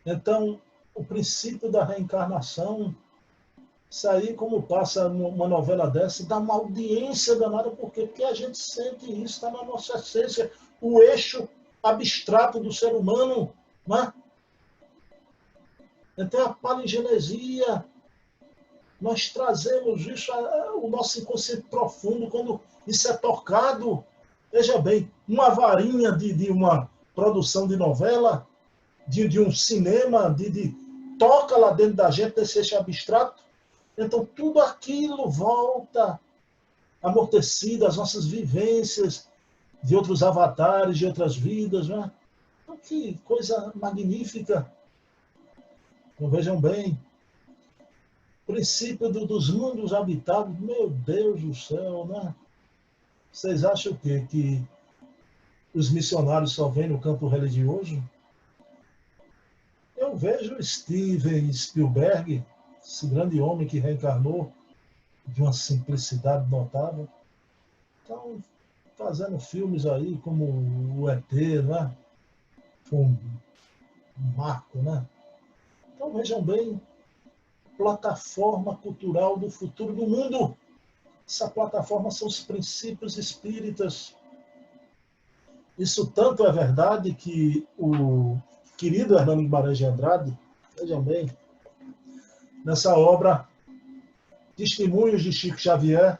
então o princípio da reencarnação, isso aí, como passa uma novela dessa, dá uma audiência danada, por quê? Porque a gente sente isso, está na nossa essência, o eixo abstrato do ser humano, né? Então a palingenesia, nós trazemos isso, o nosso inconsciente profundo, quando isso é tocado, veja bem, uma varinha de uma produção de novela, de um cinema, toca lá dentro da gente, desse eixo abstrato, então tudo aquilo volta amortecido, as nossas vivências de outros avatares, de outras vidas, né? Então, que coisa magnífica. Então, vejam bem, o princípio dos mundos habitados, meu Deus do céu, né? Vocês acham o quê? Que os missionários só vêm no campo religioso? Eu vejo Steven Spielberg, esse grande homem que reencarnou de uma simplicidade notável, então, fazendo filmes aí como o ET, né? Um marco, né? Então, vejam bem, plataforma cultural do futuro do mundo. Essa plataforma são os princípios espíritas. Isso tanto é verdade que o querido Hernando Guimarães de Andrade, vejam bem, nessa obra Testemunhos de Chico Xavier,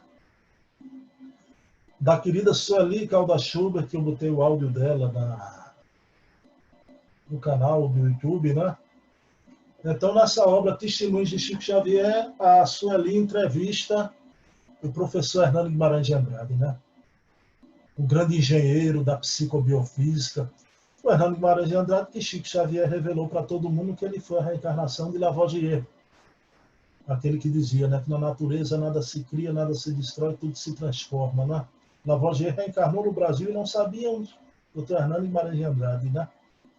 da querida Sueli Calda Schubert, que eu botei o áudio dela no canal do YouTube, né? Então, nessa obra Testemunhos de Chico Xavier, a Sueli entrevista o professor Hernando Guimarães de Andrade, né? O grande engenheiro da psicobiofísica, o Hernando Guimarães de Andrade, que Chico Xavier revelou para todo mundo que ele foi a reencarnação de Lavoisier. aquele que dizia, né, que na natureza nada se cria, nada se destrói, tudo se transforma, né? Lavoisier reencarnou no Brasil e não sabíamos, doutor Hernando Guimarães de Andrade, né?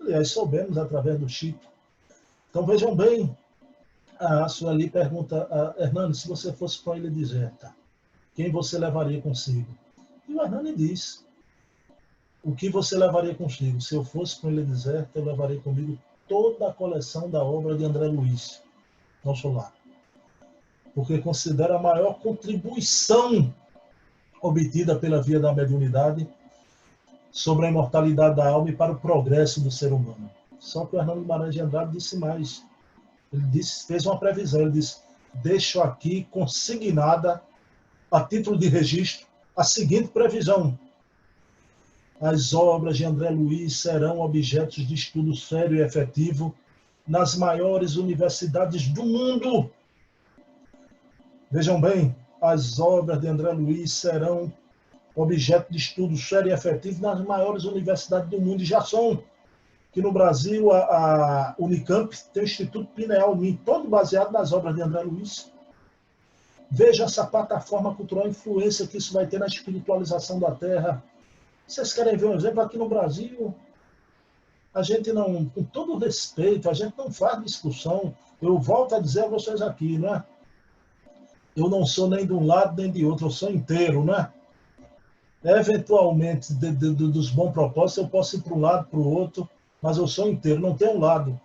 Aliás, soubemos através do Chico. Então vejam bem, a Sueli pergunta a Hernando, se você fosse para a ilha deserta, quem você levaria consigo? E o Hernando diz, o que você levaria consigo? Se eu fosse para a ilha deserta, eu levaria comigo toda a coleção da obra de André Luiz, nosso lar. Porque considero a maior contribuição obtida pela via da mediunidade sobre a imortalidade da alma e para o progresso do ser humano. Só que o Hernando Guimarães de Andrade disse mais. Ele disse, fez uma previsão, ele disse, deixo aqui consignada, a título de registro, a seguinte previsão. As obras de André Luiz serão objetos de estudo sério e efetivo nas maiores universidades do mundo. Vejam bem, as obras de André Luiz serão objeto de estudo sério e efetivo nas maiores universidades do mundo, e já são. Que no Brasil, a Unicamp tem o Instituto Pineal Min, todo baseado nas obras de André Luiz. Veja essa plataforma cultural, a influência que isso vai ter na espiritualização da Terra. Vocês querem ver um exemplo? Aqui no Brasil, a gente não, com todo respeito, a gente não faz discussão. Eu volto a dizer a vocês aqui, né? Eu não sou nem de um lado nem de outro, eu sou inteiro, né? Eventualmente, dos bons propósitos, eu posso ir para um lado, para o outro, mas eu sou inteiro, não tenho um lado.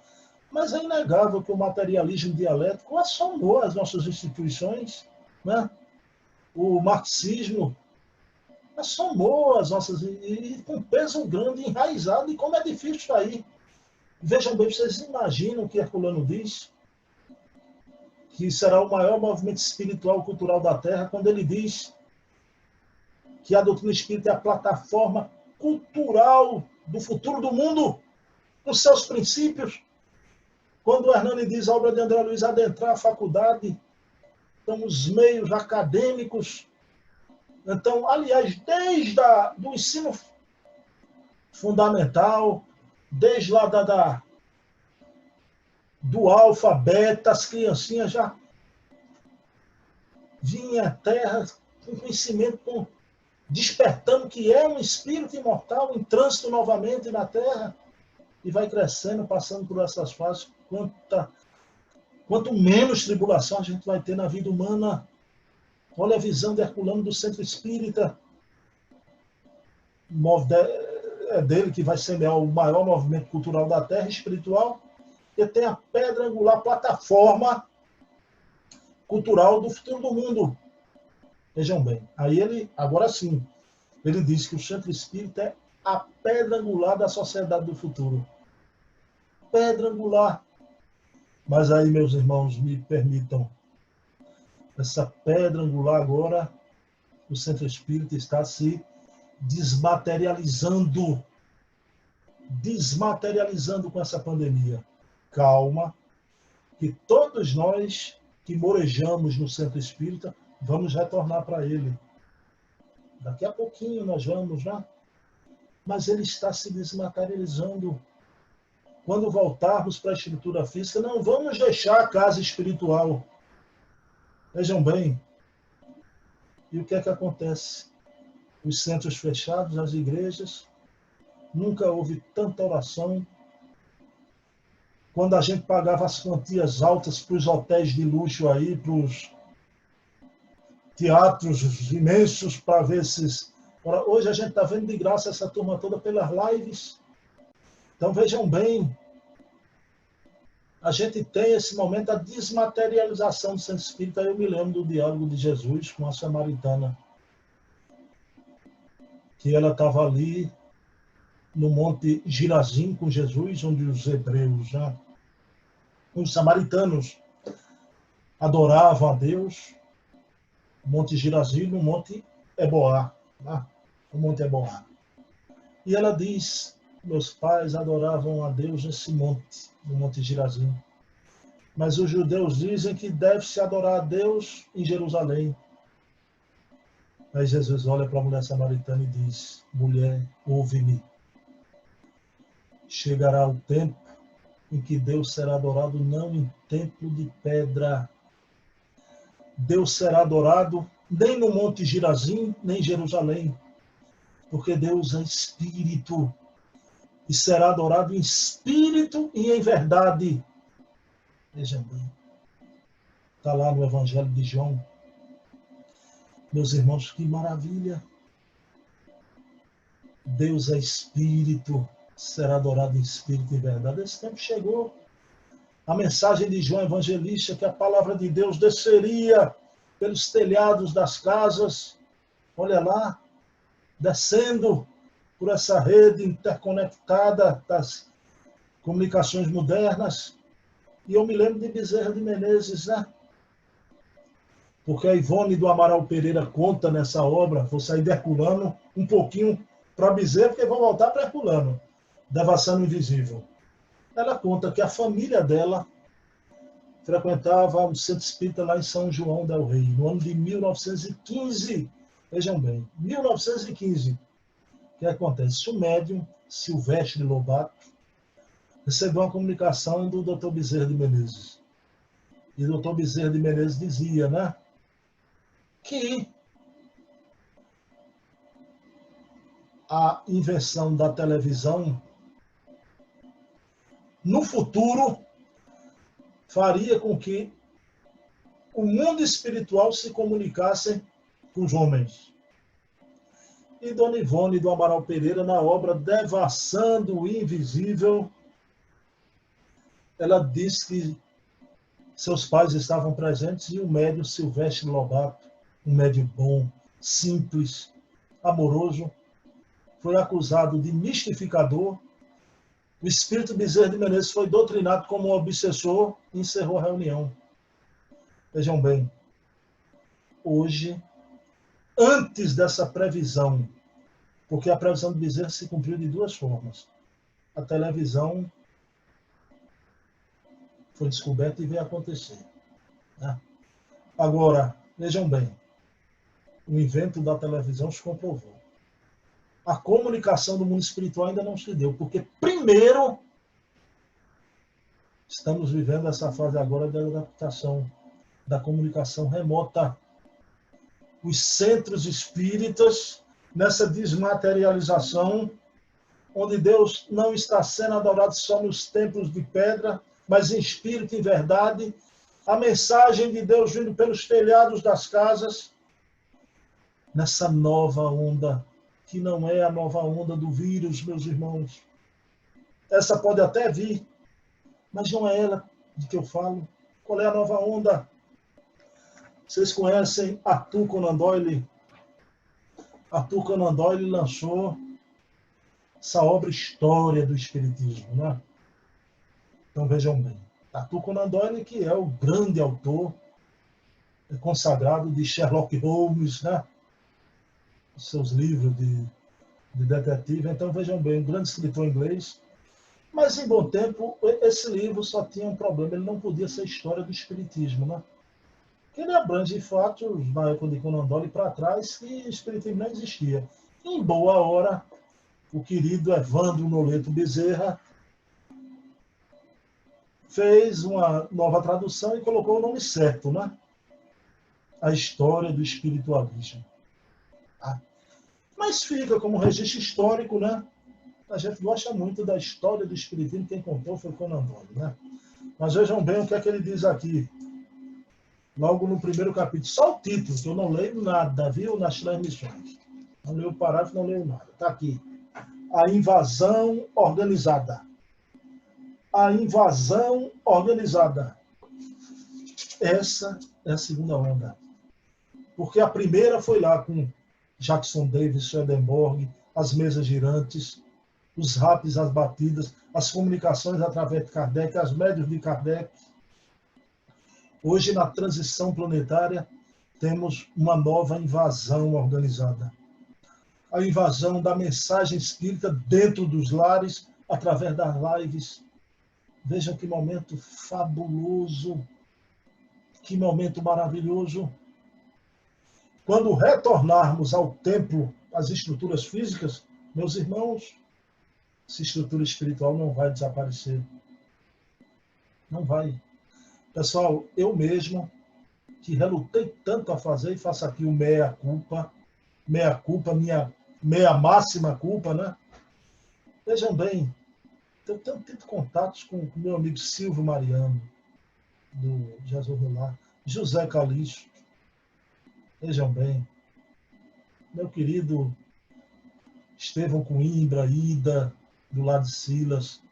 Mas é inegável que o materialismo dialético assombrou as nossas instituições, né? O marxismo assombrou as nossas, e com peso grande, enraizado, e como é difícil sair. Vejam bem, vocês imaginam o que Herculano diz? Que será o maior movimento espiritual e cultural da Terra, quando ele diz que a doutrina espírita é a plataforma cultural do futuro do mundo, com seus princípios. Quando o Hernani diz a obra de André Luiz adentrar a faculdade, então os meios acadêmicos, então, aliás, desde do ensino fundamental, desde lá do alfa, beta, as criancinhas já vinham à Terra com conhecimento, despertando que é um espírito imortal em trânsito novamente na Terra, e vai crescendo, passando por essas fases. Quanto menos tribulação a gente vai ter na vida humana. Olha a visão de Herculano do Centro Espírita. É dele que vai semear o maior movimento cultural da Terra, espiritual, e tem a pedra angular, plataforma cultural do futuro do mundo. Vejam bem, aí ele, agora sim, ele diz que o Centro Espírita é a pedra angular da sociedade do futuro. Pedra angular. Mas aí, meus irmãos, me permitam, essa pedra angular agora, o Centro Espírita está se desmaterializando com essa pandemia. Calma, que todos nós que morejamos no Centro Espírita vamos retornar para ele. Daqui a pouquinho nós vamos, né? Mas ele está se desmaterializando. Quando voltarmos para a estrutura física, não vamos deixar a casa espiritual. Vejam bem. E o que é que acontece? Os centros fechados, as igrejas, nunca houve tanta oração. Quando a gente pagava as quantias altas para os hotéis de luxo aí, para os teatros imensos, para ver esses... Hoje a gente está vendo de graça essa turma toda pelas lives. Então vejam bem, a gente tem esse momento da desmaterialização do Centro Espírita. Eu me lembro do diálogo de Jesus com a samaritana, que ela estava ali no Monte Girazim com Jesus, onde os hebreus, né, os samaritanos, adoravam a Deus, Monte Girazim, no Monte Eboá, né, o Monte Eboá. E ela diz, meus pais adoravam a Deus nesse monte, no Monte Girazim. Mas os judeus dizem que deve-se adorar a Deus em Jerusalém. Aí Jesus olha para a mulher samaritana e diz, mulher, ouve-me. Chegará o tempo em que Deus será adorado não em templo de pedra, Deus será adorado nem no Monte Girazim, nem em Jerusalém, porque Deus é Espírito e será adorado em espírito e em verdade. Veja bem, está lá no Evangelho de João. Meus irmãos, que maravilha! Deus é Espírito, será adorado em espírito e em verdade. Esse tempo chegou. A mensagem de João Evangelista, que a palavra de Deus desceria pelos telhados das casas, olha lá, descendo por essa rede interconectada das comunicações modernas. E eu me lembro de Bezerra de Menezes, né? Porque a Ivone do Amaral Pereira conta nessa obra, vou sair de Herculano um pouquinho para Bezerra, porque vou voltar para Herculano, Devassando Invisível. Ela conta que a família dela frequentava um centro espírita lá em São João del Rei, no ano de 1915. Vejam bem, 1915. O que acontece? O médium Silvestre Lobato recebeu uma comunicação do Dr. Bezerra de Menezes. E o Dr. Bezerra de Menezes dizia, né, que a invenção da televisão no futuro faria com que o mundo espiritual se comunicasse com os homens. E Dona Ivone do Amaral Pereira, na obra Devassando o Invisível, ela diz que seus pais estavam presentes e o médium Silvestre Lobato, um médium bom, simples, amoroso, foi acusado de mistificador. O espírito Bezerra de Menezes foi doutrinado como um obsessor e encerrou a reunião. Vejam bem, hoje, antes dessa previsão, porque a previsão de Bezerra se cumpriu de duas formas. A televisão foi descoberta e veio acontecer. Né? Agora, vejam bem, o invento da televisão se comprovou. A comunicação do mundo espiritual ainda não se deu, porque primeiro estamos vivendo essa fase agora da adaptação, da comunicação remota. Os centros espíritas, nessa desmaterialização, onde Deus não está sendo adorado só nos templos de pedra, mas em espírito e verdade, a mensagem de Deus vindo pelos telhados das casas, nessa nova onda, que não é a nova onda do vírus, meus irmãos. Essa pode até vir, mas não é ela de que eu falo. Qual é a nova onda? Vocês conhecem Arthur Conan Doyle? Arthur Conan Doyle lançou essa obra História do Espiritismo, né? Então vejam bem. Arthur Conan Doyle, que é o grande autor consagrado de Sherlock Holmes, né? Os seus livros de detetive. Então vejam bem, um grande escritor inglês. Mas em bom tempo, esse livro só tinha um problema, ele não podia ser história do Espiritismo, né? Ele abrange fatos, na época de Conan Doyle para trás, que o Espiritismo não existia. Em boa hora, o querido Evandro Noleto Bezerra fez uma nova tradução e colocou o nome certo, né? A História do Espiritualismo. Mas fica como registro histórico, né? A gente gosta muito da história do Espiritismo, quem contou foi Conan Doyle, né? Mas vejam bem o que é que ele diz aqui. Logo no primeiro capítulo, só o título, que eu não leio nada, viu? Nas transmissões. Não leio o parágrafo, não leio nada. Está aqui. A invasão organizada. A invasão organizada. Essa é a segunda onda. Porque a primeira foi lá com Jackson Davis, Swedenborg, as mesas girantes, os rapes, as batidas, as comunicações através de Kardec, as médias de Kardec. Hoje, na transição planetária, temos uma nova invasão organizada. A invasão da mensagem espírita dentro dos lares, através das lives. Vejam que momento fabuloso, que momento maravilhoso. Quando retornarmos ao templo, às estruturas físicas, meus irmãos, essa estrutura espiritual não vai desaparecer. Não vai. Pessoal, eu mesmo que relutei tanto a fazer, e faço aqui o meia-culpa, minha meia máxima culpa, né? Vejam bem, eu tenho tido contatos com o meu amigo Silvio Mariano, do Jesus no Lar, José Calixto. Vejam bem, meu querido Estevão Coimbra, Ida, do lado de Silas,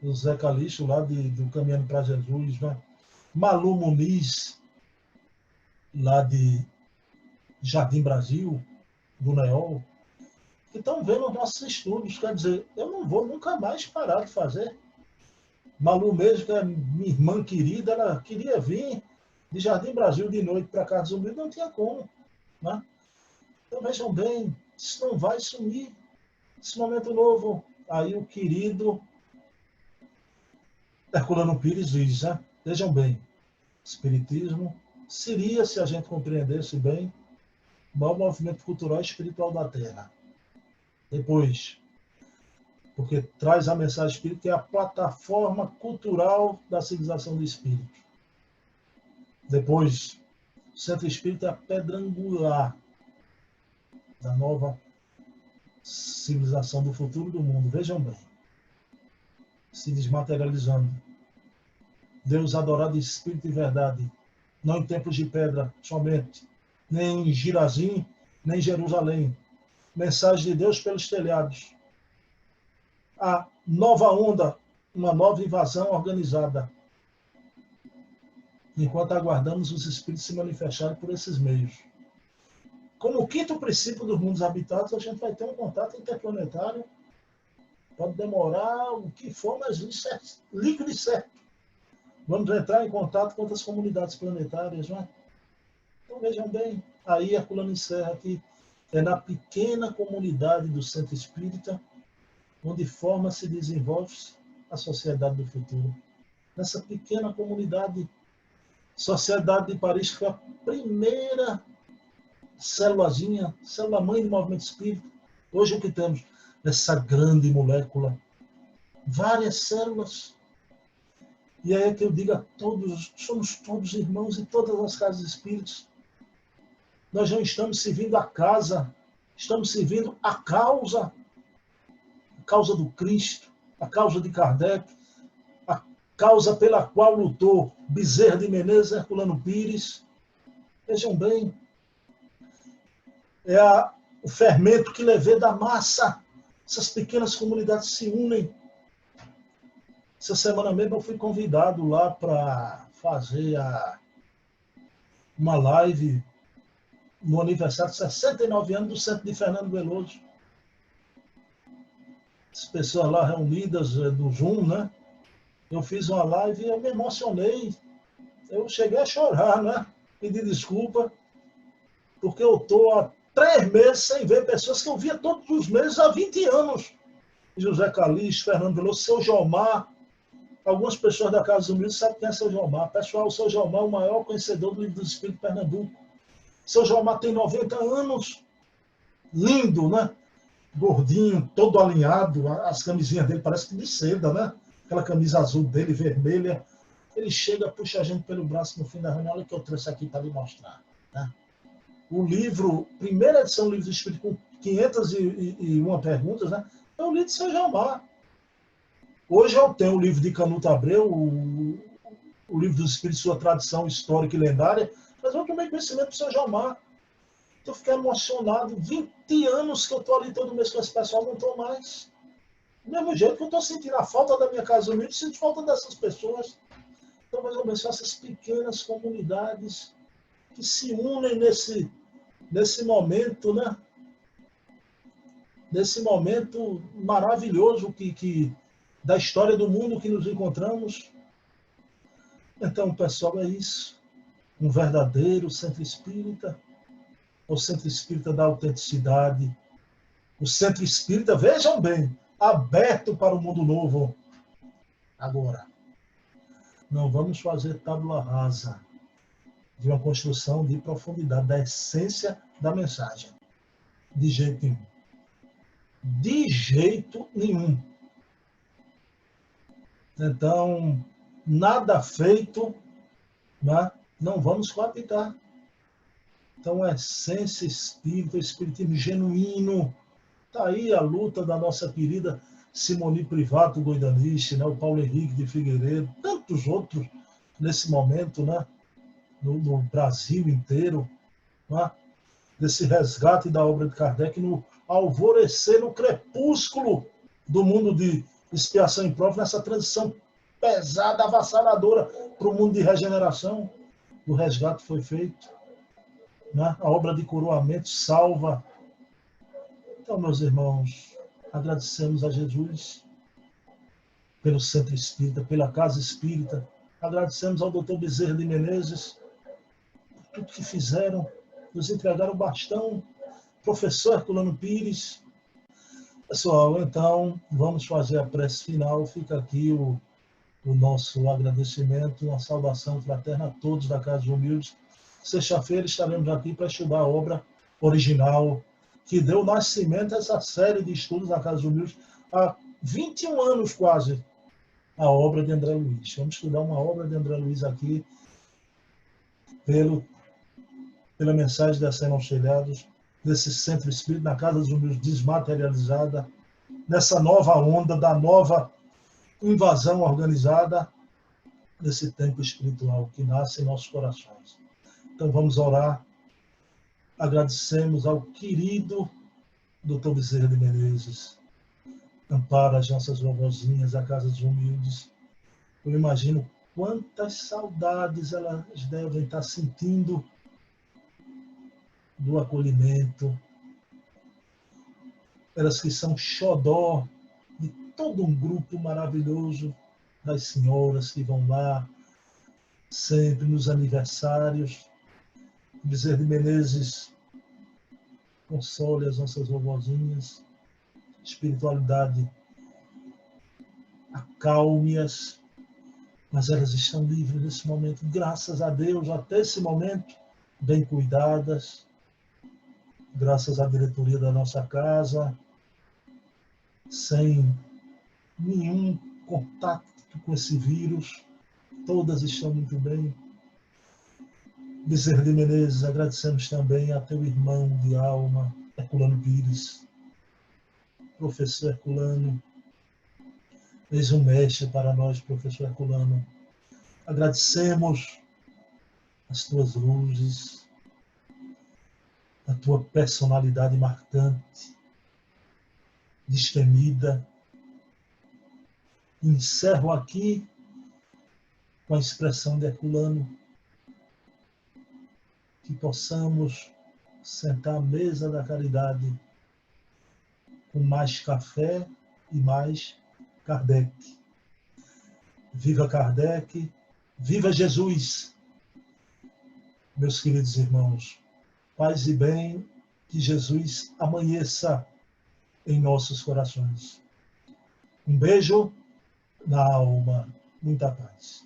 José Calixto, lá do Caminhando para Jesus, né? Malu Muniz, lá de Jardim Brasil, do NEOL, que estão vendo os nossos estudos. Quer dizer, eu não vou nunca mais parar de fazer. Malu mesmo, que é minha irmã querida, ela queria vir de Jardim Brasil de noite para Casa dos Humildes, não tinha como. Né? Então vejam bem, isso não vai sumir. Esse momento novo, aí o querido Herculano Pires diz, né? Vejam bem, Espiritismo seria, se a gente compreendesse bem, o maior movimento cultural e espiritual da Terra. Depois, porque traz a mensagem espírita, que é a plataforma cultural da civilização do espírito. Depois, o Centro Espírita é a pedra angular da nova civilização do futuro do mundo. Vejam bem, se desmaterializando. Deus adorado em espírito e verdade, não em templos de pedra somente, nem em Girazim, nem em Jerusalém. Mensagem de Deus pelos telhados. A nova onda, uma nova invasão organizada. Enquanto aguardamos os espíritos se manifestarem por esses meios. Como o quinto princípio dos mundos habitados, a gente vai ter um contato interplanetário. Pode demorar o que for, mas isso é líquido e certo. Vamos entrar em contato com outras comunidades planetárias, não é? Então vejam bem, aí Herculano encerra que é na pequena comunidade do Centro Espírita onde forma-se e desenvolve-se a sociedade do futuro. Nessa pequena comunidade, Sociedade de Paris, que foi a primeira célulazinha, célula-mãe do movimento espírita. Hoje o que temos? Essa grande molécula, várias células. E aí é que eu digo a todos, somos todos irmãos em todas as casas espíritas. Nós não estamos servindo a casa, estamos servindo a causa do Cristo, a causa de Kardec, a causa pela qual lutou Bezerra de Menezes, Herculano Pires. Vejam bem, o fermento que levei da massa. Essas pequenas comunidades se unem. Essa semana mesmo eu fui convidado lá para fazer uma live no aniversário de 69 anos do Centro de Fernando Veloso. As pessoas lá reunidas do Zoom, né? Eu fiz uma live e eu me emocionei. Eu cheguei a chorar, né? Pedi desculpa, porque eu estou há 3 meses sem ver pessoas que eu via todos os meses há 20 anos. José Calixto, Fernando Veloso, seu Jomar. Algumas pessoas da Casa dos Humildes sabem quem é seu Jomar. Pessoal, o seu Jomar é o maior conhecedor do Livro dos Espíritos de Pernambuco. Seu Jomar tem 90 anos. Lindo, né? Gordinho, todo alinhado. As camisinhas dele parecem que de seda, né? Aquela camisa azul dele, vermelha. Ele chega, puxa a gente pelo braço no fim da reunião. Olha o que eu trouxe aqui para lhe mostrar. Né? O livro, primeira edição do Livro dos Espíritos, com 501 perguntas, né? É o livro de seu Jomar. Hoje eu tenho o livro de Canuto Abreu, o livro dos Espíritos, sua tradição histórica e lendária, mas eu tomei conhecimento do seu Jomar. Eu fiquei emocionado. 20 anos que eu estou ali todo mês com esse pessoal, não estou mais. Do mesmo jeito que eu estou sentindo a falta da minha casa humilde, sinto falta dessas pessoas. Então, mais ou menos, essas pequenas comunidades que se unem nesse momento, né? Nesse momento maravilhoso da história do mundo que nos encontramos. Então, pessoal, é isso. Um verdadeiro centro espírita, o centro espírita da autenticidade, o centro espírita, vejam bem, aberto para o mundo novo. Agora, não vamos fazer tábula rasa de uma construção de profundidade, da essência da mensagem. De jeito nenhum. De jeito nenhum. Então, nada feito, né, não vamos coapitar. Então, a essência espírita, o espiritismo genuíno. Está aí a luta da nossa querida Simone Privato Goidaniche, né? O Paulo Henrique de Figueiredo, tantos outros nesse momento, né? No Brasil inteiro, né? Desse resgate da obra de Kardec no alvorecer, no crepúsculo do mundo de expiação e prova, nessa transição pesada, avassaladora para o mundo de regeneração. O resgate foi feito, né? A obra de coroamento salva. Então, meus irmãos, agradecemos a Jesus pelo Centro Espírita, pela Casa Espírita. Agradecemos ao Dr. Bezerra de Menezes por tudo que fizeram, nos entregaram o bastão. Professor Herculano Pires. Pessoal, então, vamos fazer a prece final. Fica aqui o nosso agradecimento, uma saudação fraterna a todos da Casa dos Humildes. Sexta-feira estaremos aqui para estudar a obra original que deu nascimento a essa série de estudos da Casa dos Humildes há 21 anos quase, a obra de André Luiz. Vamos estudar uma obra de André Luiz aqui pela mensagem da Sena Auxiliados, desse Centro Espírita na Casa dos Humildes desmaterializada, nessa nova onda da nova invasão organizada desse tempo espiritual que nasce em nossos corações. Então vamos orar. Agradecemos ao querido Dr. Bezerra de Menezes, ampara as nossas vovozinhas, a Casa dos Humildes. Eu imagino quantas saudades elas devem estar sentindo do acolhimento. Elas que são xodó de todo um grupo maravilhoso das senhoras que vão lá sempre nos aniversários. Bezerra de Menezes console as nossas vovozinhas, espiritualidade acalme-as, mas elas estão livres nesse momento, graças a Deus, até esse momento, bem cuidadas, graças à diretoria da nossa casa, sem nenhum contato com esse vírus, todas estão muito bem. Bezerra de Menezes, agradecemos também a teu irmão de alma, Herculano Pires. Professor Herculano, eis um mestre para nós, professor Herculano. Agradecemos as tuas luzes, a tua personalidade marcante, destemida. Encerro aqui com a expressão de Herculano, que possamos sentar à mesa da caridade com mais café e mais Kardec. Viva Kardec, viva Jesus! Meus queridos irmãos, paz e bem, que Jesus amanheça em nossos corações. Um beijo na alma, muita paz.